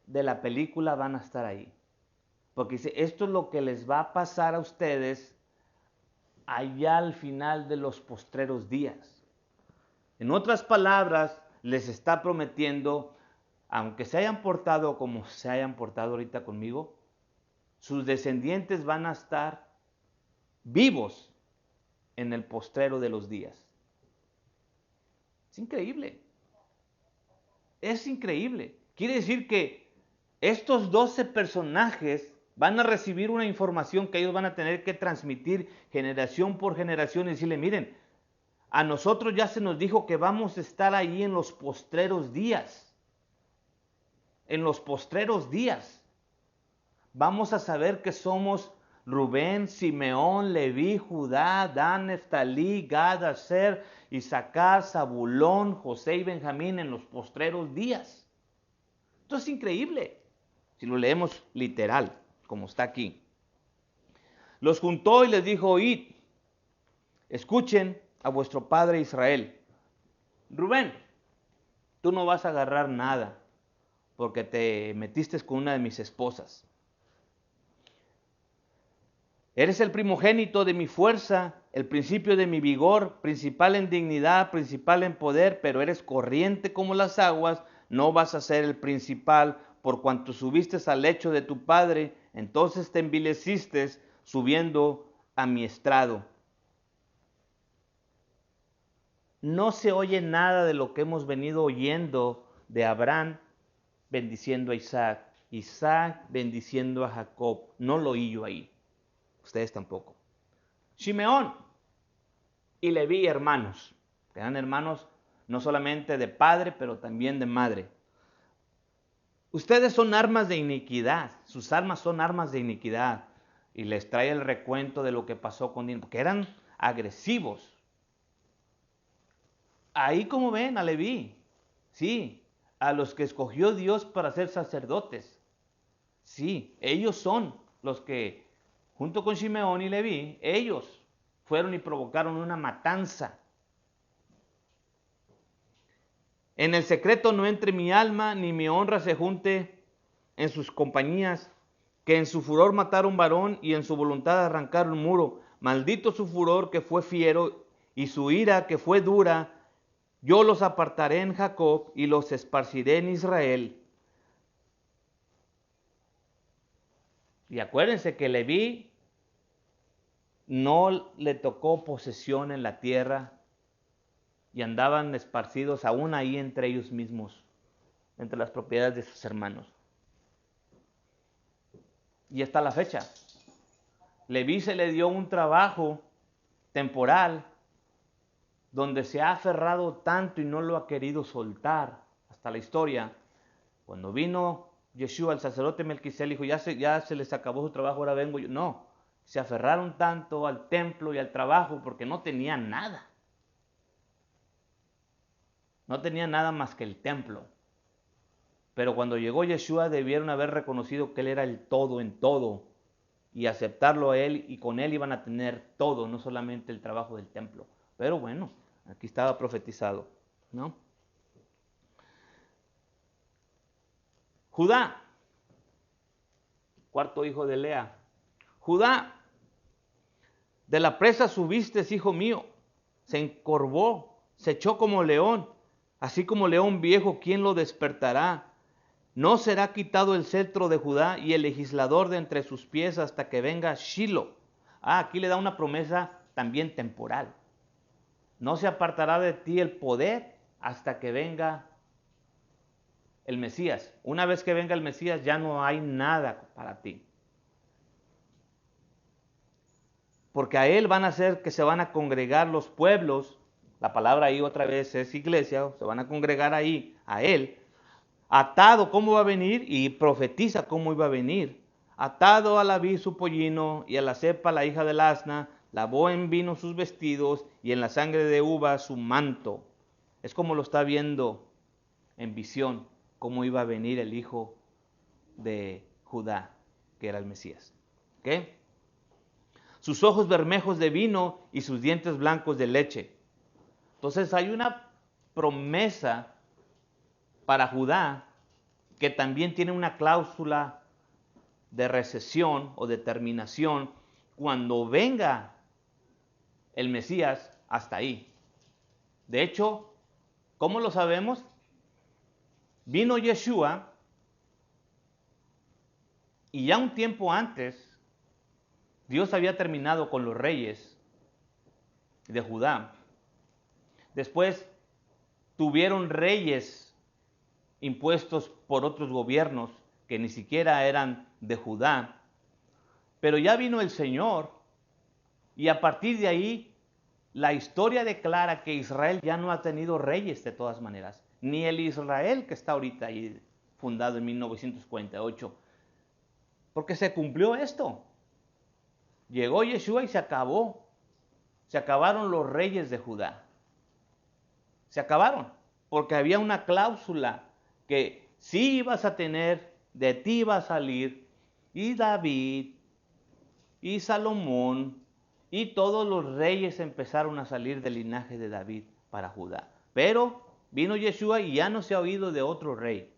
de la película, van a estar ahí. Porque dice, esto es lo que les va a pasar a ustedes allá al final de los postreros días. En otras palabras, les está prometiendo, aunque se hayan portado como se hayan portado ahorita conmigo, sus descendientes van a estar vivos en el postrero de los días. Es increíble. Es increíble. Quiere decir que estos 12 personajes van a recibir una información que ellos van a tener que transmitir generación por generación y decirle, miren, a nosotros ya se nos dijo que vamos a estar ahí en los postreros días. En los postreros días. Vamos a saber que somos Rubén, Simeón, Leví, Judá, Dan, Neftalí, Gad, Aser, Isaacar, Zabulón, José y Benjamín en los postreros días. Esto es increíble, si lo leemos literal, como está aquí. Los juntó y les dijo, oíd, escuchen a vuestro padre Israel. Rubén, tú no vas a agarrar nada porque te metiste con una de mis esposas. Eres el primogénito de mi fuerza, el principio de mi vigor, principal en dignidad, principal en poder, pero eres corriente como las aguas, no vas a ser el principal, por cuanto subiste al lecho de tu padre, entonces te envileciste subiendo a mi estrado. No se oye nada de lo que hemos venido oyendo de Abraham bendiciendo a Isaac, Isaac bendiciendo a Jacob. No lo oí yo ahí. Ustedes tampoco. Simeón y Leví, hermanos, que eran hermanos no solamente de padre, pero también de madre. Ustedes son armas de iniquidad, sus armas son armas de iniquidad. Y les trae el recuento de lo que pasó con Dina, porque eran agresivos. Ahí como ven a Leví, sí, a los que escogió Dios para ser sacerdotes. Sí, ellos son los que, junto con Simeón y Leví, ellos fueron y provocaron una matanza. En el secreto no entre mi alma, ni mi honra se junte en sus compañías, que en su furor mataron varón y en su voluntad arrancaron muro. Maldito su furor que fue fiero y su ira que fue dura. Yo los apartaré en Jacob y los esparciré en Israel. Y acuérdense que Leví no le tocó posesión en la tierra y andaban esparcidos aún ahí entre ellos mismos, entre las propiedades de sus hermanos. Y hasta la fecha, Leví se le dio un trabajo temporal donde se ha aferrado tanto y no lo ha querido soltar hasta la historia. Cuando vino Yeshua, el sacerdote Melquisel, dijo, ya se les acabó su trabajo, ahora vengo yo. No, se aferraron tanto al templo y al trabajo porque no tenían nada. No tenía nada más que el templo. Pero cuando llegó Yeshua debieron haber reconocido que Él era el todo en todo y aceptarlo a Él, y con Él iban a tener todo, no solamente el trabajo del templo. Pero bueno, aquí estaba profetizado, ¿no? Judá, cuarto hijo de Lea. Judá, de la presa subiste, hijo mío, se encorvó, se echó como león, así como león viejo, ¿quién lo despertará? No será quitado el cetro de Judá y el legislador de entre sus pies hasta que venga Shilo. Aquí le da una promesa también temporal. No se apartará de ti el poder hasta que venga el Mesías. Una vez que venga el Mesías ya no hay nada para ti. Porque a Él van a hacer que se van a congregar los pueblos. La palabra ahí otra vez es iglesia. Se van a congregar ahí a Él. Atado, ¿cómo va a venir? Y profetiza cómo iba a venir. Atado a la vid su pollino y a la cepa la hija del asna, lavó en vino sus vestidos y en la sangre de uva su manto. Es como lo está viendo en visión, cómo iba a venir el hijo de Judá, que era el Mesías. ¿Ok? Sus ojos bermejos de vino y sus dientes blancos de leche. Entonces hay una promesa para Judá que también tiene una cláusula de recesión o de terminación cuando venga el Mesías hasta ahí. De hecho, ¿cómo lo sabemos? Vino Yeshua y ya un tiempo antes Dios había terminado con los reyes de Judá. Después tuvieron reyes impuestos por otros gobiernos que ni siquiera eran de Judá. Pero ya vino el Señor y a partir de ahí la historia declara que Israel ya no ha tenido reyes de todas maneras. Ni el Israel que está ahorita ahí fundado en 1948. Porque se cumplió esto. Llegó Yeshua y se acabó. Se acabaron los reyes de Judá. Se acabaron. Porque había una cláusula que sí ibas a tener, de ti iba a salir, y David, y Salomón, y todos los reyes empezaron a salir del linaje de David para Judá. Pero vino Yeshua y ya no se ha oído de otro rey.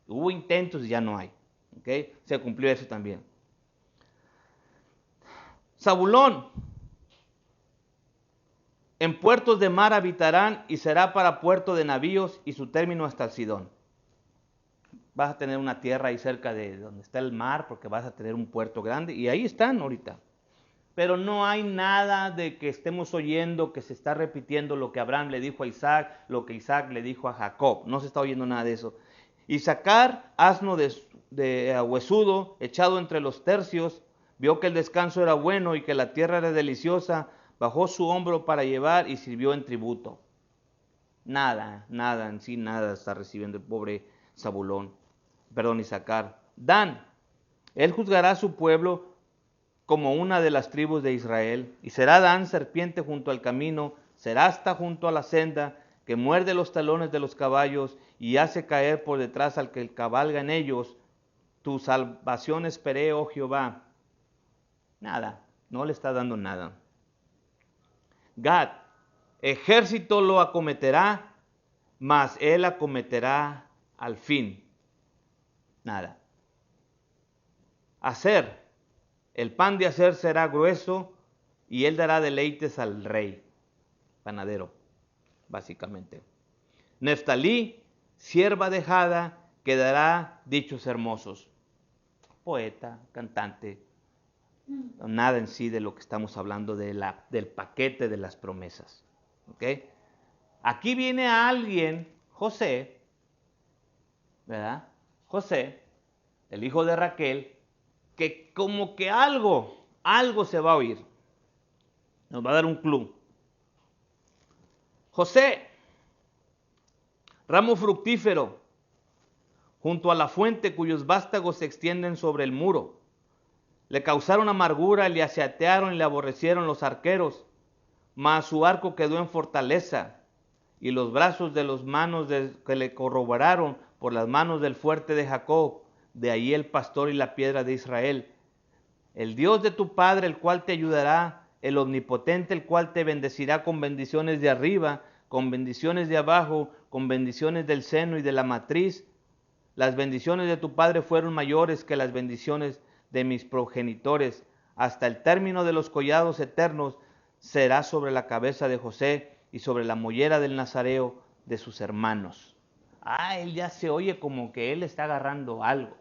Hubo intentos y ya no hay. ¿Okay? Se cumplió eso también. Zabulón, en puertos de mar habitarán y será para puerto de navíos y su término hasta el Sidón. Vas a tener una tierra ahí cerca de donde está el mar porque vas a tener un puerto grande y ahí están ahorita. Pero no hay nada de que estemos oyendo que se está repitiendo lo que Abraham le dijo a Isaac, lo que Isaac le dijo a Jacob. No se está oyendo nada de eso. Y sacar asno de huesudo, echado entre los tercios, vio que el descanso era bueno y que la tierra era deliciosa, bajó su hombro para llevar y sirvió en tributo. Nada en sí, nada está recibiendo el pobre Isaacar. Dan, él juzgará a su pueblo como una de las tribus de Israel, y será Dan serpiente junto al camino, será hasta junto a la senda, que muerde los talones de los caballos y hace caer por detrás al que cabalga en ellos. Tu salvación esperé, oh Jehová. Nada, no le está dando nada. Gad, ejército lo acometerá, mas él acometerá al fin. Nada. Aser, el pan de Aser será grueso y él dará deleites al rey. Panadero, básicamente. Neftalí, sierva dejada, que dará dichos hermosos. Poeta, cantante. Nada en sí de lo que estamos hablando del paquete de las promesas. ¿Okay? Aquí viene alguien, José, ¿verdad? José, el hijo de Raquel, que como que algo se va a oír. Nos va a dar un clue. José, ramo fructífero, junto a la fuente cuyos vástagos se extienden sobre el muro. Le causaron amargura, le asaetearon y le aborrecieron los arqueros, mas su arco quedó en fortaleza, y los brazos de los manos que le corroboraron por las manos del fuerte de Jacob, de ahí el pastor y la piedra de Israel. El Dios de tu Padre, el cual te ayudará, el omnipotente, el cual te bendecirá con bendiciones de arriba, con bendiciones de abajo, con bendiciones del seno y de la matriz. Las bendiciones de tu Padre fueron mayores que las bendiciones de mis progenitores. Hasta el término de los collados eternos será sobre la cabeza de José y sobre la mollera del nazareo de sus hermanos. Él ya se oye como que él está agarrando algo.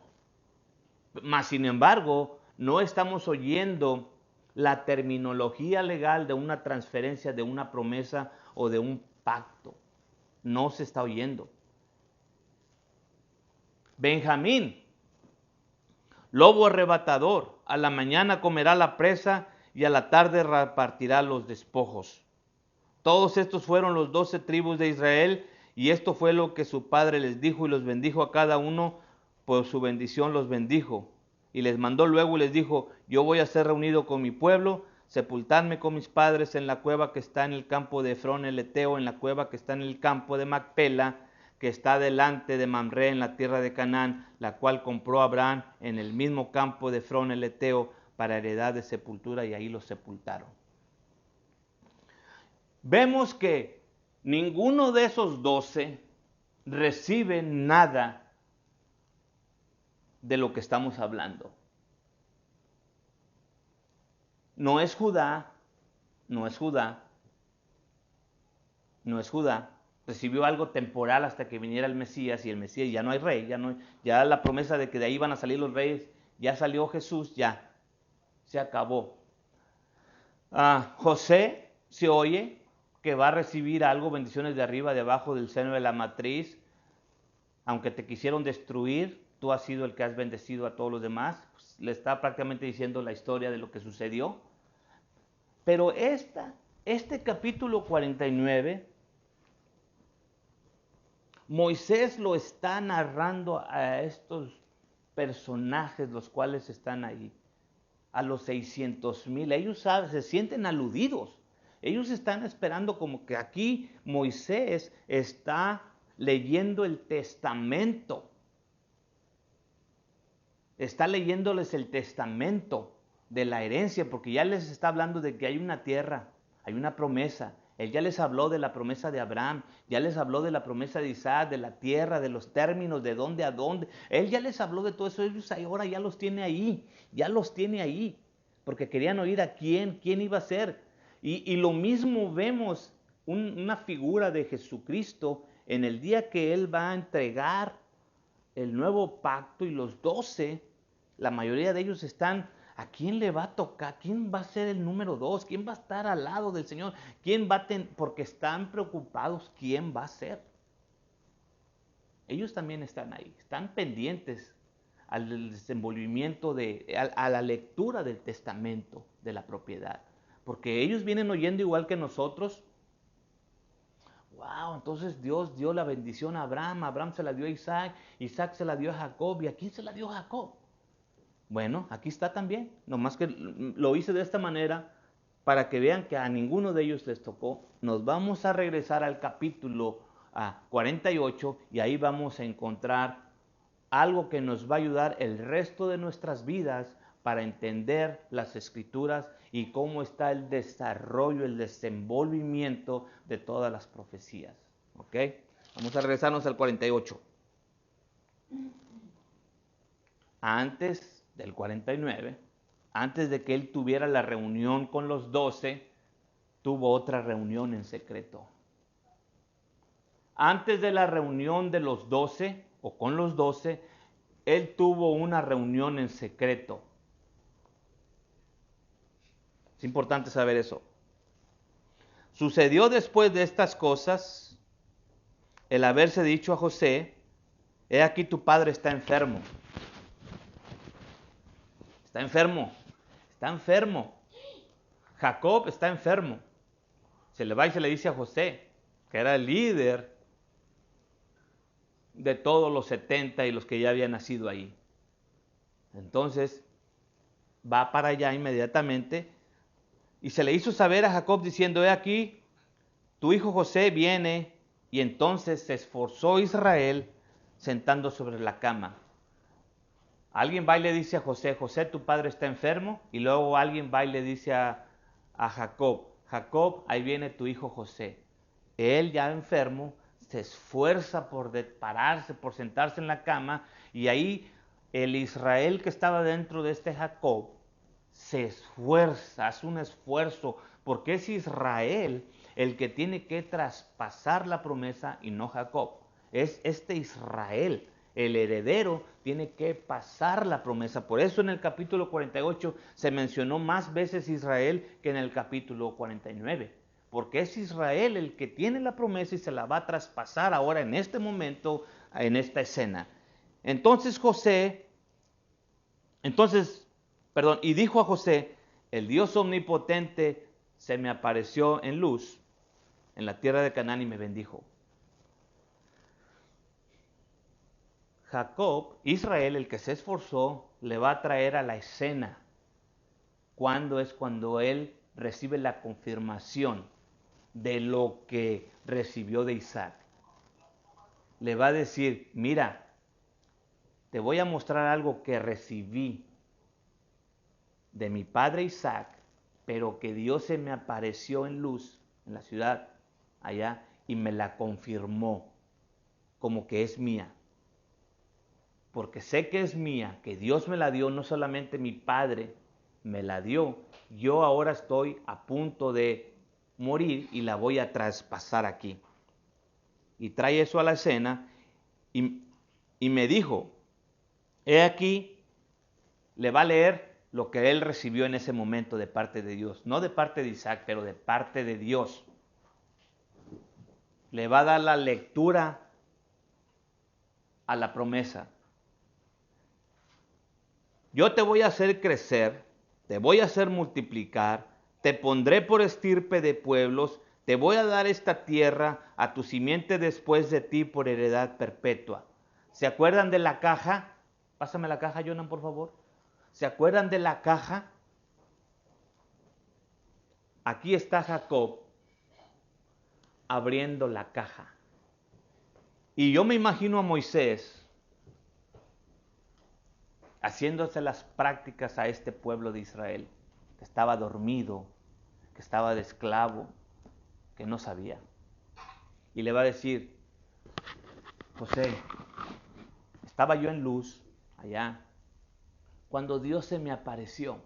Mas, sin embargo, no estamos oyendo la terminología legal de una transferencia, de una promesa o de un pacto. No se está oyendo. Benjamín, lobo arrebatador, a la mañana comerá la presa y a la tarde repartirá los despojos. Todos estos fueron los 12 tribus de Israel, y esto fue lo que su padre les dijo, y los bendijo a cada uno, por su bendición los bendijo. Y les mandó luego y les dijo: yo voy a ser reunido con mi pueblo, sepultadme con mis padres en la cueva que está en el campo de Efrón el Eteo, en la cueva que está en el campo de Macpela, que está delante de Mamre en la tierra de Canaán, la cual compró Abraham en el mismo campo de Efrón el Eteo para heredad de sepultura, y ahí los sepultaron. Vemos que ninguno de esos 12 recibe nada de lo que estamos hablando. No es Judá, no es Judá, no es Judá. Recibió algo temporal hasta que viniera el Mesías, y el Mesías ya no hay rey, ya la promesa de que de ahí van a salir los reyes, ya salió Jesús, ya se acabó. José se oye que va a recibir algo, bendiciones de arriba, de abajo, del seno de la matriz. Aunque te quisieron destruir, tú has sido el que has bendecido a todos los demás. Pues, le está prácticamente diciendo la historia de lo que sucedió. Pero este capítulo 49, Moisés lo está narrando a estos personajes, los cuales están ahí, a los 600,000. Ellos se sienten aludidos. Ellos están esperando como que aquí Moisés está leyendo el testamento. Está leyéndoles el testamento de la herencia, porque ya les está hablando de que hay una tierra, hay una promesa. Él ya les habló de la promesa de Abraham, ya les habló de la promesa de Isaac, de la tierra, de los términos, de dónde a dónde. Él ya les habló de todo eso. Ellos ahora ya los tiene ahí, porque querían oír a quién iba a ser. Y lo mismo vemos una figura de Jesucristo en el día que Él va a entregar el nuevo pacto, y los 12, la mayoría de ellos están: ¿a quién le va a tocar? ¿Quién va a ser el número 2? ¿Quién va a estar al lado del Señor? Porque están preocupados quién va a ser. Ellos también están ahí, están pendientes al desenvolvimiento, a la lectura del testamento de la propiedad. Porque ellos vienen oyendo igual que nosotros. Wow, entonces Dios dio la bendición a Abraham, Abraham se la dio a Isaac, Isaac se la dio a Jacob. ¿Y a quién se la dio Jacob? Bueno, aquí está también, nomás que lo hice de esta manera para que vean que a ninguno de ellos les tocó. Nos vamos a regresar al capítulo 48, y ahí vamos a encontrar algo que nos va a ayudar el resto de nuestras vidas para entender las Escrituras y cómo está el desarrollo, el desenvolvimiento de todas las profecías. ¿Ok? Vamos a regresarnos al 48. Antes del 49, antes de que él tuviera la reunión con los 12, tuvo otra reunión en secreto. Antes de la reunión de los 12, o con los 12, él tuvo una reunión en secreto. Es importante saber eso. Sucedió después de estas cosas el haberse dicho a José: he aquí tu padre está enfermo. Está enfermo. Está enfermo. Jacob está enfermo. Se le va y se le dice a José, que era el líder de todos los 70 y los que ya habían nacido ahí. Entonces va para allá inmediatamente, y se le hizo saber a Jacob diciendo: he aquí, tu hijo José viene Y entonces se esforzó Israel sentando sobre la cama. Alguien va y le dice a José, José, tu padre está enfermo. Y luego alguien va y le dice a Jacob, Jacob, ahí viene tu hijo José. Él ya enfermo, se esfuerza por pararse, por sentarse en la cama. Y ahí el Israel que estaba dentro de este Jacob se esfuerza, hace un esfuerzo, porque es Israel el que tiene que traspasar la promesa y no Jacob. Es este Israel, el heredero, tiene que pasar la promesa. Por eso en el capítulo 48 se mencionó más veces Israel que en el capítulo 49. Porque es Israel el que tiene la promesa y se la va a traspasar ahora en este momento, en esta escena. Y dijo a José, el Dios omnipotente se me apareció en luz en la tierra de Canaán y me bendijo. Jacob, Israel, el que se esforzó, le va a traer a la escena. ¿Cuándo es cuando él recibe la confirmación de lo que recibió de Isaac? Le va a decir, mira, te voy a mostrar algo que recibí de mi padre Isaac, pero que Dios se me apareció en luz en la ciudad allá y me la confirmó como que es mía. Porque sé que es mía, que Dios me la dio, no solamente mi padre me la dio, yo ahora estoy a punto de morir y la voy a traspasar aquí. Y trae eso a la escena y me dijo, he aquí, le va a leer lo que él recibió en ese momento de parte de Dios. No de parte de Isaac, pero de parte de Dios. Le va a dar la lectura a la promesa. Yo te voy a hacer crecer, te voy a hacer multiplicar, te pondré por estirpe de pueblos, te voy a dar esta tierra a tu simiente después de ti por heredad perpetua. ¿Se acuerdan de la caja? Pásame la caja, Jonan, por favor. ¿Se acuerdan de la caja? Aquí está Jacob abriendo la caja. Y yo me imagino a Moisés haciéndose las prácticas a este pueblo de Israel, que estaba dormido, que estaba de esclavo, que no sabía. Y le va a decir, José, estaba yo en luz allá, cuando Dios se me apareció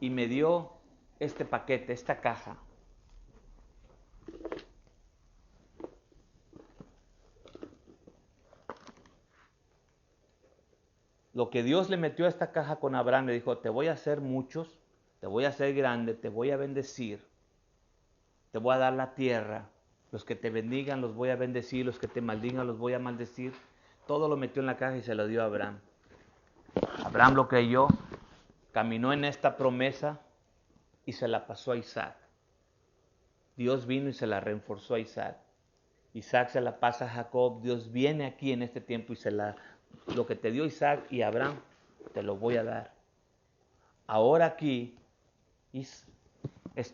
y me dio este paquete, esta caja. Lo que Dios le metió a esta caja con Abraham, le dijo, te voy a hacer muchos, te voy a hacer grande, te voy a bendecir, te voy a dar la tierra, los que te bendigan los voy a bendecir, los que te maldigan los voy a maldecir. Todo lo metió en la caja y se lo dio a Abraham. Abraham lo creyó, caminó en esta promesa y se la pasó a Isaac. Dios vino y se la reforzó a Isaac. Isaac se la pasa a Jacob. Dios viene aquí en este tiempo y lo que te dio Isaac y Abraham, te lo voy a dar. Ahora aquí es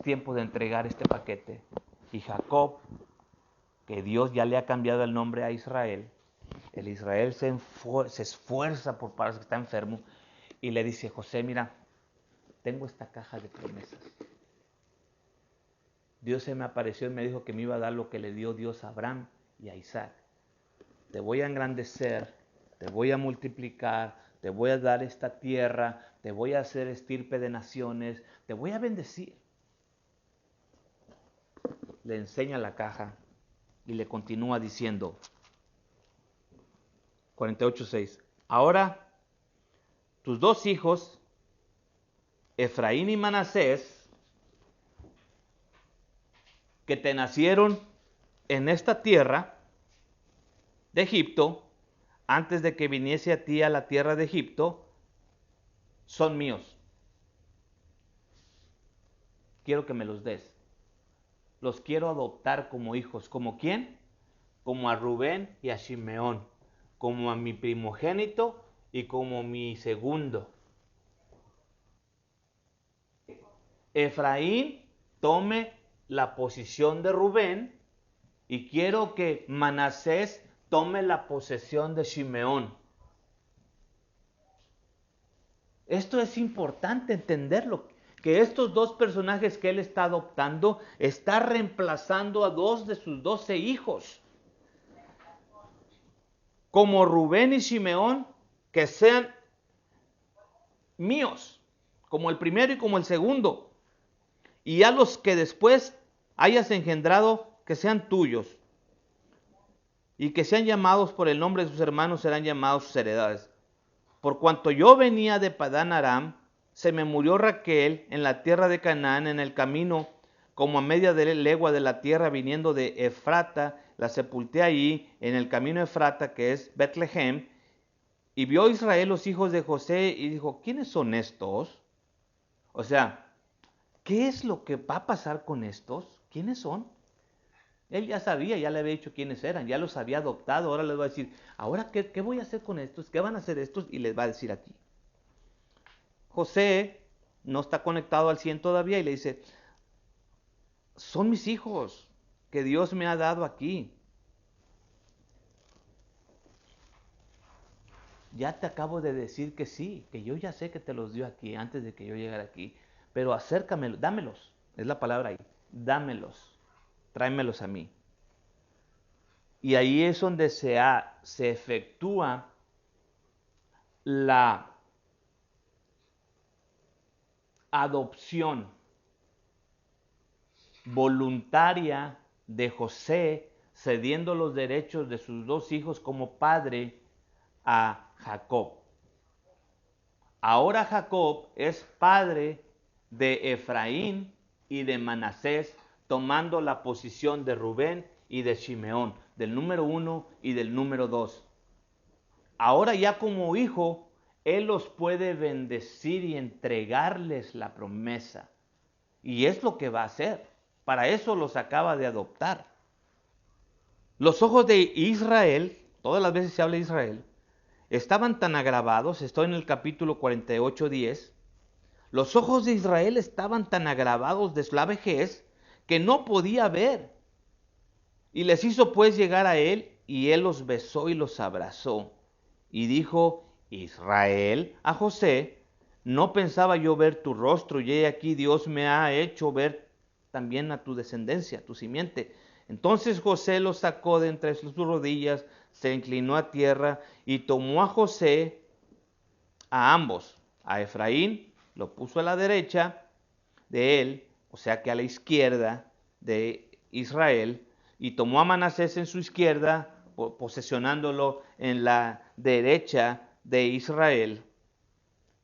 tiempo de entregar este paquete. Y Jacob, que Dios ya le ha cambiado el nombre a Israel, el Israel se esfuerza por pararse, que está enfermo, y le dice, José, mira, tengo esta caja de promesas. Dios se me apareció y me dijo que me iba a dar lo que le dio Dios a Abraham y a Isaac. Te voy a engrandecer, te voy a multiplicar, te voy a dar esta tierra, te voy a hacer estirpe de naciones, te voy a bendecir. Le enseña la caja y le continúa diciendo, 48:6, ahora tus dos hijos, Efraín y Manasés, que te nacieron en esta tierra de Egipto, antes de que viniese a ti a la tierra de Egipto, son míos. Quiero que me los des. Los quiero adoptar como hijos. ¿Como quién? Como a Rubén y a Shimeón, como a mi primogénito y como mi segundo. Efraín, tome la posición de Rubén y quiero que Manasés tome la posesión de Simeón. Esto es importante entenderlo, que estos dos personajes que él está adoptando está reemplazando a dos de sus 12 hijos. Como Rubén y Simeón, que sean míos, como el primero y como el segundo. Y a los que después hayas engendrado, que sean tuyos. Y que sean llamados por el nombre de sus hermanos, serán llamados sus heredades. Por cuanto yo venía de Padán Aram, se me murió Raquel en la tierra de Canaán, en el camino, como a media legua de la tierra, viniendo de Efrata, la sepulté allí, en el camino de Efrata, que es Betlehem. Y vio Israel los hijos de José y dijo, ¿quiénes son estos? O sea, ¿qué es lo que va a pasar con estos? ¿Quiénes son? Él ya sabía, ya le había dicho quiénes eran, ya los había adoptado, ahora les va a decir, ¿ahora qué voy a hacer con estos? ¿Qué van a hacer estos? Y les va a decir aquí. José no está conectado al 100 todavía y le dice, son mis hijos que Dios me ha dado aquí. Ya te acabo de decir que sí, que yo ya sé que te los dio aquí antes de que yo llegara aquí, pero acércamelos, dámelos, es la palabra ahí, dámelos, tráemelos a mí. Y ahí es donde se efectúa la adopción voluntaria de José, cediendo los derechos de sus dos hijos como padre a Jacob. Ahora Jacob es padre de Efraín y de Manasés, tomando la posición de Rubén y de Simeón, del número 1 y del número 2. Ahora ya como hijo, él los puede bendecir y entregarles la promesa. Y es lo que va a hacer. Para eso los acaba de adoptar. Los ojos de Israel, todas las veces se habla de Israel, estaban tan agravados, estoy en el capítulo 48:10, los ojos de Israel estaban tan agravados de la vejez que no podía ver. Y les hizo pues llegar a él, y él los besó y los abrazó. Y dijo Israel a José, no pensaba yo ver tu rostro, y he aquí Dios me ha hecho ver también a tu descendencia, a tu simiente. Entonces José los sacó de entre sus rodillas, se inclinó a tierra y tomó a José, a ambos, a Efraín, lo puso a la derecha de él, o sea que a la izquierda de Israel, y tomó a Manasés en su izquierda, posesionándolo en la derecha de Israel,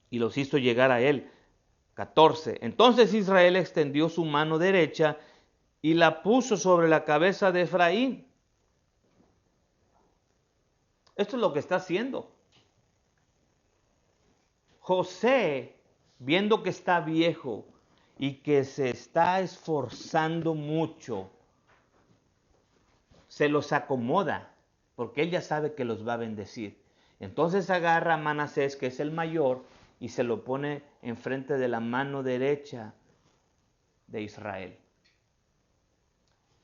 y los hizo llegar a él. 14. Entonces Israel extendió su mano derecha y la puso sobre la cabeza de Efraín. Esto es lo que está haciendo. José, viendo que está viejo y que se está esforzando mucho, se los acomoda, porque él ya sabe que los va a bendecir. Entonces agarra a Manasés, que es el mayor, y se lo pone enfrente de la mano derecha de Israel.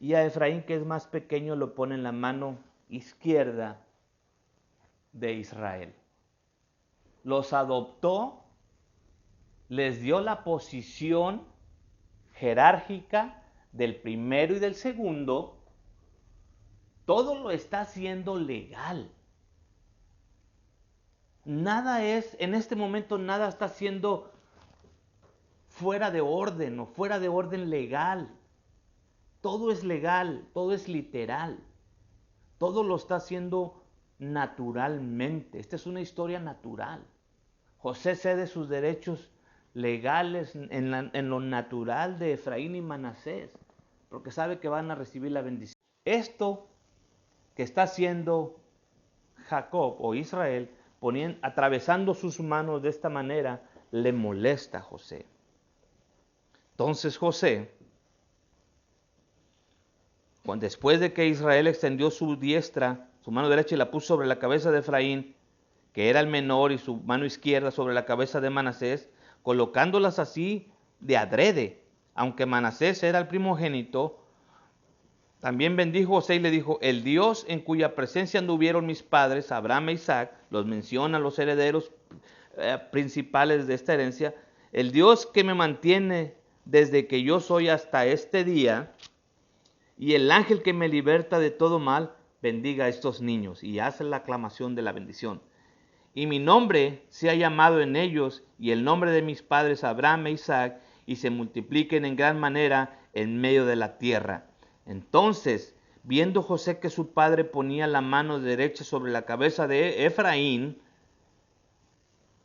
Y a Efraín, que es más pequeño, lo pone en la mano izquierda de Israel. Los adoptó, les dio la posición jerárquica del primero y del segundo. Todo lo está haciendo legal. Nada es, en este momento nada está siendo fuera de orden o fuera de orden legal. Todo es legal, todo es literal. Todo lo está haciendo naturalmente. Esta es una historia natural. José cede sus derechos legales en lo natural de Efraín y Manasés, porque sabe que van a recibir la bendición. Esto que está haciendo Jacob o Israel, atravesando sus manos de esta manera, le molesta a José. Entonces José, después de que Israel extendió su diestra, su mano derecha y la puso sobre la cabeza de Efraín, que era el menor, y su mano izquierda sobre la cabeza de Manasés, colocándolas así de adrede, aunque Manasés era el primogénito, también bendijo José y le dijo, el Dios en cuya presencia anduvieron mis padres, Abraham e Isaac, los menciona los herederos principales de esta herencia, el Dios que me mantiene desde que yo soy hasta este día, y el ángel que me liberta de todo mal, bendiga a estos niños. Y hace la aclamación de la bendición. Y mi nombre sea llamado en ellos, y el nombre de mis padres Abraham e Isaac, y se multipliquen en gran manera en medio de la tierra. Entonces, viendo José que su padre ponía la mano derecha sobre la cabeza de Efraín,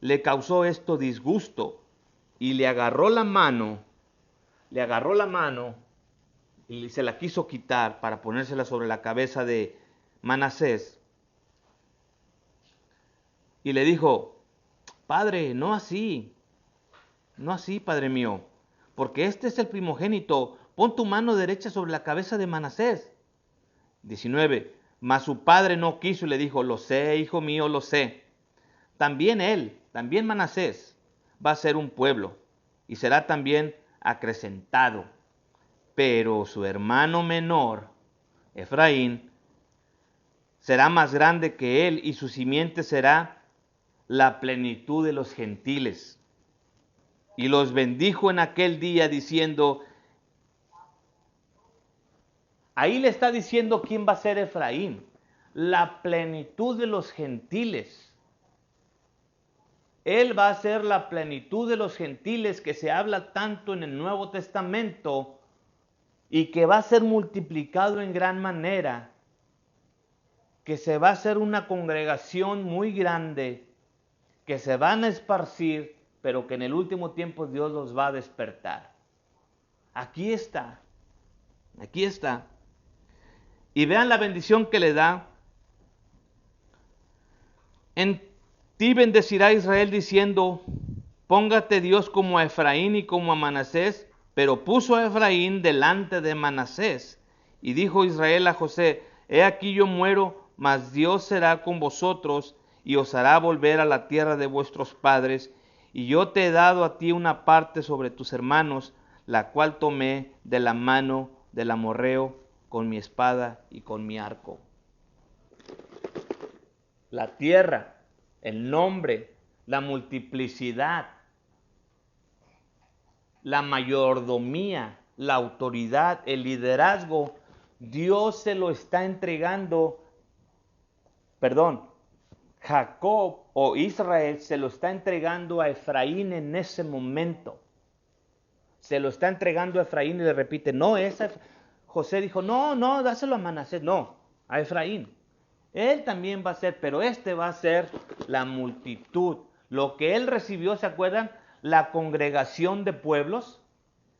le causó esto disgusto, y le agarró la mano y se la quiso quitar para ponérsela sobre la cabeza de Manasés. Y le dijo, padre, no así, padre mío, porque este es el primogénito, pon tu mano derecha sobre la cabeza de Manasés. 19. Mas su padre no quiso y le dijo, lo sé, hijo mío, lo sé. También Manasés, va a ser un pueblo y será también acrecentado. Pero su hermano menor, Efraín, será más grande que él y su simiente será la plenitud de los gentiles. Y los bendijo en aquel día diciendo, ahí le está diciendo quién va a ser Efraín, la plenitud de los gentiles. Él va a ser la plenitud de los gentiles que se habla tanto en el Nuevo Testamento y que va a ser multiplicado en gran manera, que se va a hacer una congregación muy grande, que se van a esparcir, pero que en el último tiempo Dios los va a despertar. Aquí está. Y vean la bendición que le da. En ti bendecirá Israel diciendo, póngate Dios como a Efraín y como a Manasés, pero puso a Efraín delante de Manasés. Y dijo Israel a José, he aquí yo muero, mas Dios será con vosotros y os hará volver a la tierra de vuestros padres. Y yo te he dado a ti una parte sobre tus hermanos, la cual tomé de la mano del amorreo con mi espada y con mi arco. La tierra, el nombre, la multiplicidad, la mayordomía, la autoridad, el liderazgo, Dios se lo está entregando, Jacob o Israel se lo está entregando a Efraín en ese momento. Se lo está entregando a Efraín y le repite, no, José dijo, no, dáselo a Manasés, no, a Efraín. Él también va a ser, pero este va a ser la multitud. Lo que él recibió, ¿se acuerdan? La congregación de pueblos,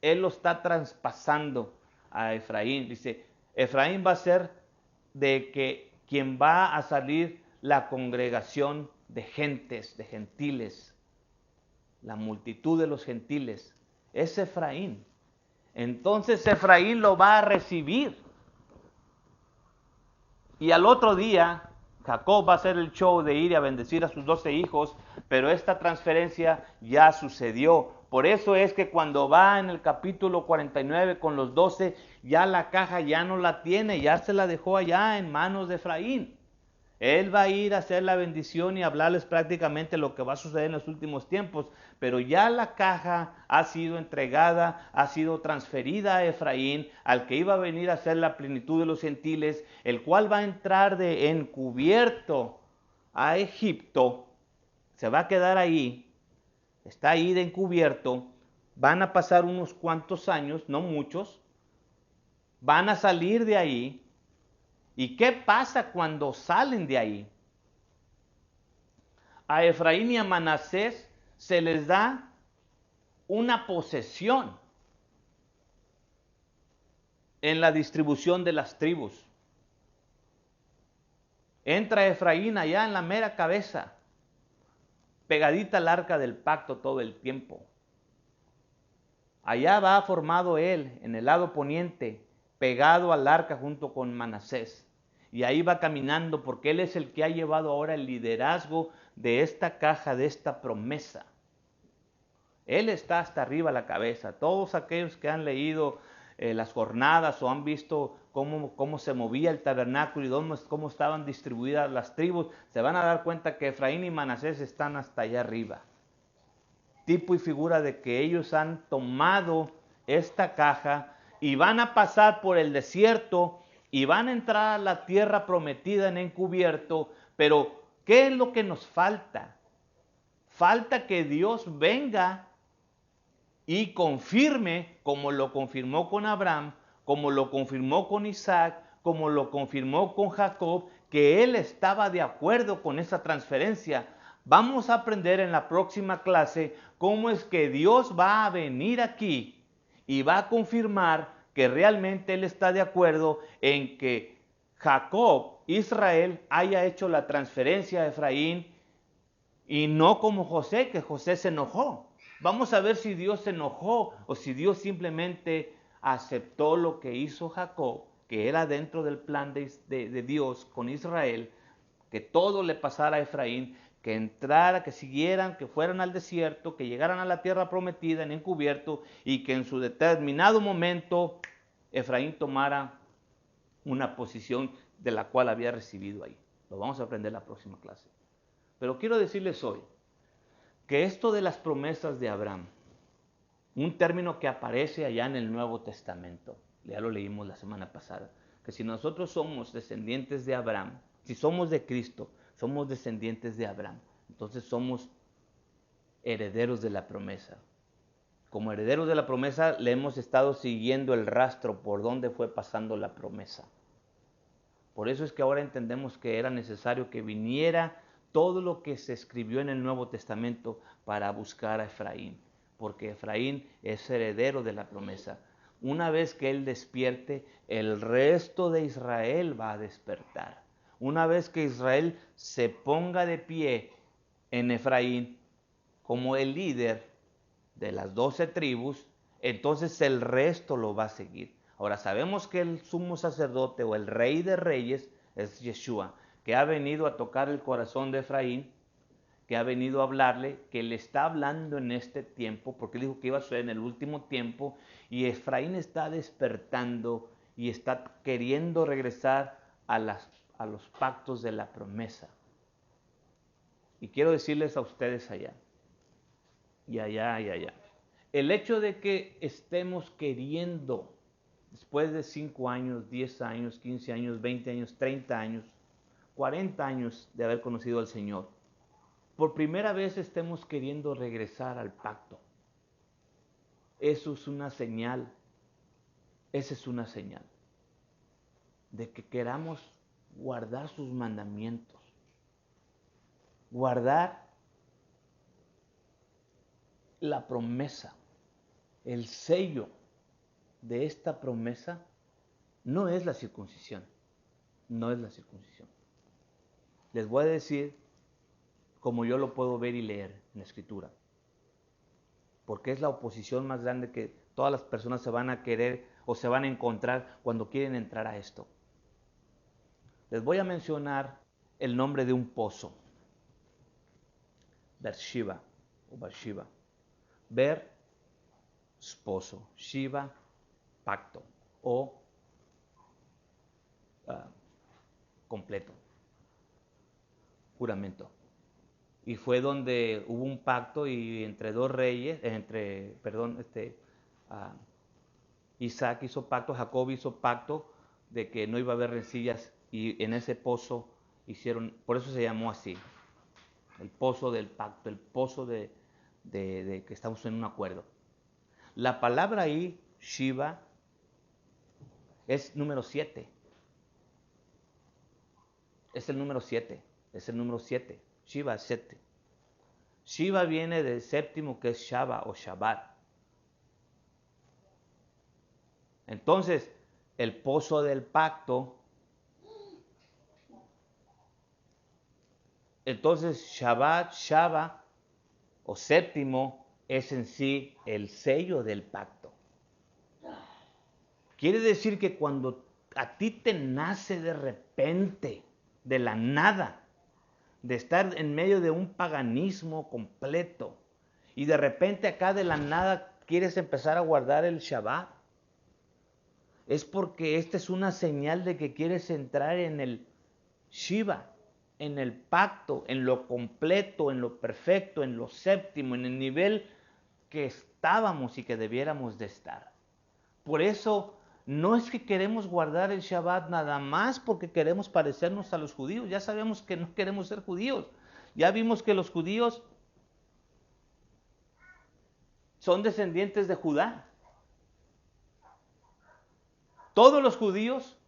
él lo está traspasando a Efraín. Dice, Efraín va a ser de que quien va a salir la congregación de gentes, de gentiles, la multitud de los gentiles, es Efraín. Entonces Efraín lo va a recibir. Y al otro día, Jacob va a hacer el show de ir a bendecir a sus 12 hijos, pero esta transferencia ya sucedió. Por eso es que cuando va en el capítulo 49 con los 12, ya la caja ya no la tiene, ya se la dejó allá en manos de Efraín. Él va a ir a hacer la bendición y hablarles prácticamente lo que va a suceder en los últimos tiempos, pero ya la caja ha sido entregada, ha sido transferida a Efraín, al que iba a venir a hacer la plenitud de los gentiles, el cual va a entrar de encubierto a Egipto, se va a quedar ahí, está ahí de encubierto, van a pasar unos cuantos años, no muchos, van a salir de ahí. ¿Y qué pasa cuando salen de ahí? A Efraín y a Manasés se les da una posesión en la distribución de las tribus. Entra Efraín allá en la mera cabeza, pegadita al arca del pacto todo el tiempo. Allá va formado él, en el lado poniente, pegado al arca junto con Manasés. Y ahí va caminando porque él es el que ha llevado ahora el liderazgo de esta caja, de esta promesa. Él está hasta arriba la cabeza. Todos aquellos que han leído las jornadas o han visto cómo se movía el tabernáculo y cómo estaban distribuidas las tribus, se van a dar cuenta que Efraín y Manasés están hasta allá arriba. Tipo y figura de que ellos han tomado esta caja y van a pasar por el desierto y van a entrar a la tierra prometida en encubierto. Pero, ¿qué es lo que nos falta? Falta que Dios venga y confirme, como lo confirmó con Abraham, como lo confirmó con Isaac, como lo confirmó con Jacob, que él estaba de acuerdo con esa transferencia. Vamos a aprender en la próxima clase cómo es que Dios va a venir aquí y va a confirmar que realmente él está de acuerdo en que Jacob, Israel, haya hecho la transferencia a Efraín y no como José, que José se enojó. Vamos a ver si Dios se enojó o si Dios simplemente aceptó lo que hizo Jacob, que era dentro del plan de Dios con Israel, que todo le pasara a Efraín, que entrara, que siguieran, que fueran al desierto, que llegaran a la tierra prometida en encubierto y que en su determinado momento Efraín tomara una posición de la cual había recibido ahí. Lo vamos a aprender en la próxima clase. Pero quiero decirles hoy que esto de las promesas de Abraham, un término que aparece allá en el Nuevo Testamento, ya lo leímos la semana pasada, que si nosotros somos descendientes de Abraham, si somos de Cristo, somos descendientes de Abraham, entonces somos herederos de la promesa. Como herederos de la promesa le hemos estado siguiendo el rastro por donde fue pasando la promesa. Por eso es que ahora entendemos que era necesario que viniera todo lo que se escribió en el Nuevo Testamento para buscar a Efraín, porque Efraín es heredero de la promesa. Una vez que él despierte, el resto de Israel va a despertar. Una vez que Israel se ponga de pie en Efraín como el líder de las 12 tribus, entonces el resto lo va a seguir. Ahora sabemos que el sumo sacerdote o el rey de reyes es Yeshua, que ha venido a tocar el corazón de Efraín, que ha venido a hablarle, que le está hablando en este tiempo, porque él dijo que iba a ser en el último tiempo, y Efraín está despertando y está queriendo regresar a los pactos de la promesa. Y quiero decirles a ustedes allá, y allá, y allá. El hecho de que estemos queriendo, después de 5 años, 10 años, 15 años, 20 años, 30 años, 40 años de haber conocido al Señor, por primera vez estemos queriendo regresar al pacto. Eso es una señal, esa es una señal de que queramos guardar sus mandamientos, guardar la promesa. El sello de esta promesa no es la circuncisión, no es la circuncisión. Les voy a decir como yo lo puedo ver y leer en la Escritura, porque es la oposición más grande que todas las personas se van a querer o se van a encontrar cuando quieren entrar a esto. Les voy a mencionar el nombre de un pozo, Bershiva o Barshiva. Ber, esposo, Shiva, pacto o completo, juramento. Y fue donde hubo un pacto y entre dos reyes, Isaac hizo pacto, Jacob hizo pacto de que no iba a haber rencillas y en ese pozo hicieron, por eso se llamó así, el pozo del pacto, el pozo de que estamos en un acuerdo. La palabra ahí, Shiva, es número 7. Es el número 7. Es el número 7. Shiva es 7. Shiva viene del séptimo que es Shaba o Shabbat. Entonces, el pozo del pacto. Entonces, Shabbat, Shaba o séptimo es en sí el sello del pacto. Quiere decir que cuando a ti te nace de repente, de la nada, de estar en medio de un paganismo completo y de repente acá de la nada quieres empezar a guardar el Shabbat. Es porque esta es una señal de que quieres entrar en el Shiva, en el pacto, en lo completo, en lo perfecto, en lo séptimo, en el nivel que estábamos y que debiéramos de estar. Por eso no es que queremos guardar el Shabbat nada más porque queremos parecernos a los judíos. Ya sabemos que no queremos ser judíos. Ya vimos que los judíos son descendientes de Judá. Todos los judíos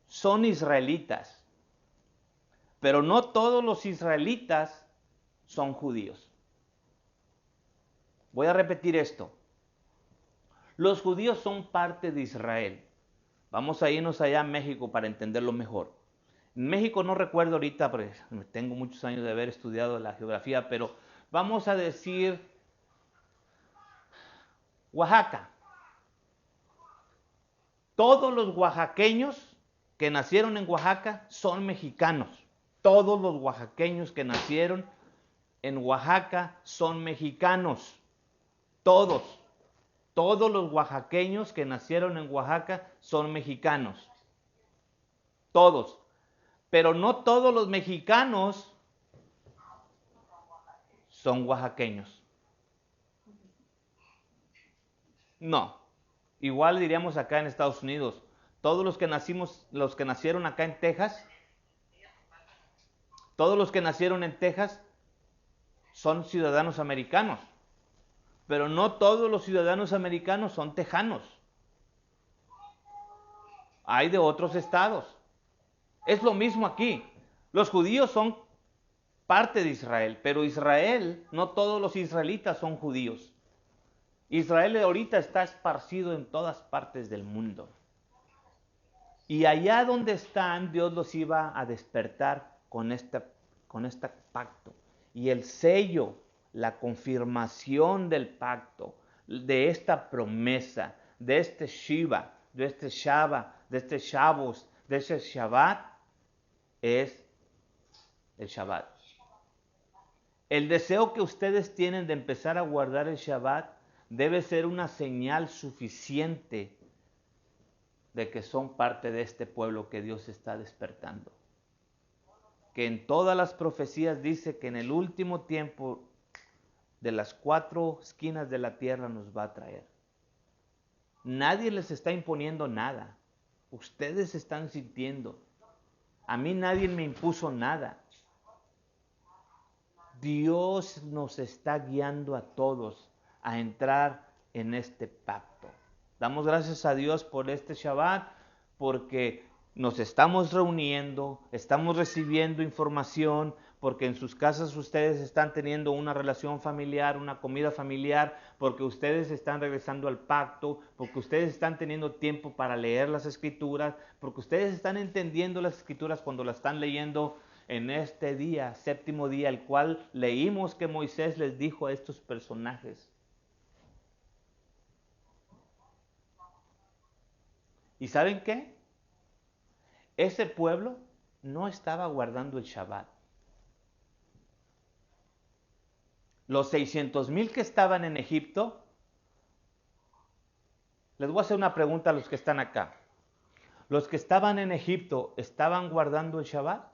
son israelitas, pero no todos los israelitas son judíos. Voy a repetir esto. Los judíos son parte de Israel. Vamos a irnos allá a México para entenderlo mejor. En México no recuerdo ahorita, porque tengo muchos años de haber estudiado la geografía, pero vamos a decir Oaxaca. Todos los oaxaqueños que nacieron en Oaxaca son mexicanos. Todos los oaxaqueños que nacieron en Oaxaca son mexicanos. Todos. Todos los oaxaqueños que nacieron en Oaxaca son mexicanos. Todos. Pero no todos los mexicanos son oaxaqueños. No. Igual diríamos acá en Estados Unidos. Todos los que nacieron acá en Texas, todos los que nacieron en Texas son ciudadanos americanos. Pero no todos los ciudadanos americanos son tejanos. Hay de otros estados. Es lo mismo aquí. Los judíos son parte de Israel, pero Israel, no todos los israelitas son judíos. Israel ahorita está esparcido en todas partes del mundo. Y allá donde están, Dios los iba a despertar con este pacto. Y el sello, la confirmación del pacto, de esta promesa, de este Shiva, de este Shaba, de este Shabbos, de este Shabbat, es el Shabbat. El deseo que ustedes tienen de empezar a guardar el Shabbat debe ser una señal suficiente de que son parte de este pueblo que Dios está despertando. Que en todas las profecías dice que en el último tiempo de las 4 esquinas de la tierra nos va a traer. Nadie les está imponiendo nada. Ustedes están sintiendo. A mí nadie me impuso nada. Dios nos está guiando a todos a entrar en este pacto. Damos gracias a Dios por este Shabbat, porque nos estamos reuniendo, estamos recibiendo información, porque en sus casas ustedes están teniendo una relación familiar, una comida familiar, porque ustedes están regresando al pacto, porque ustedes están teniendo tiempo para leer las escrituras, porque ustedes están entendiendo las escrituras cuando las están leyendo en este día, séptimo día, el cual leímos que Moisés les dijo a estos personajes. ¿Y saben qué? Ese pueblo no estaba guardando el Shabbat. Los 600,000 que estaban en Egipto, les voy a hacer una pregunta a los que están acá. ¿Los que estaban en Egipto estaban guardando el Shabbat?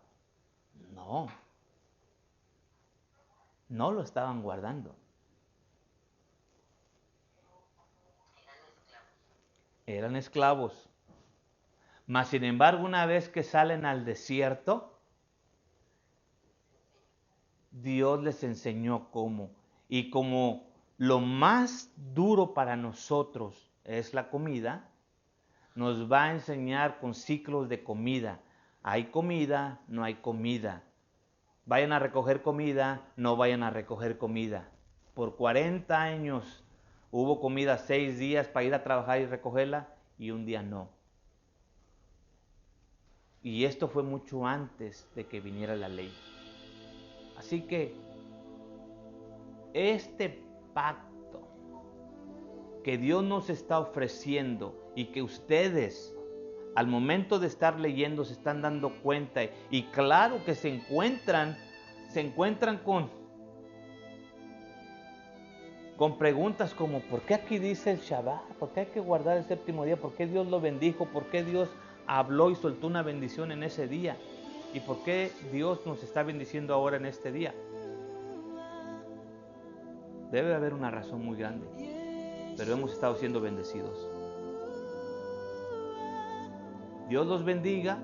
No. No lo estaban guardando. Eran esclavos. Mas sin embargo, una vez que salen al desierto, Dios les enseñó cómo. Y como lo más duro para nosotros es la comida, nos va a enseñar con ciclos de comida. Hay comida, no hay comida. Vayan a recoger comida, no vayan a recoger comida. Por 40 años hubo comida 6 días para ir a trabajar y recogerla y un día no. Y esto fue mucho antes de que viniera la ley. Así que este pacto que Dios nos está ofreciendo y que ustedes al momento de estar leyendo se están dando cuenta y claro que se encuentran con preguntas como ¿por qué aquí dice el Shabbat? ¿Por qué hay que guardar el séptimo día? ¿Por qué Dios lo bendijo? ¿Por qué Dios habló y soltó una bendición en ese día? ¿Y por qué Dios nos está bendiciendo ahora en este día? Debe haber una razón muy grande, pero hemos estado siendo bendecidos. Dios los bendiga.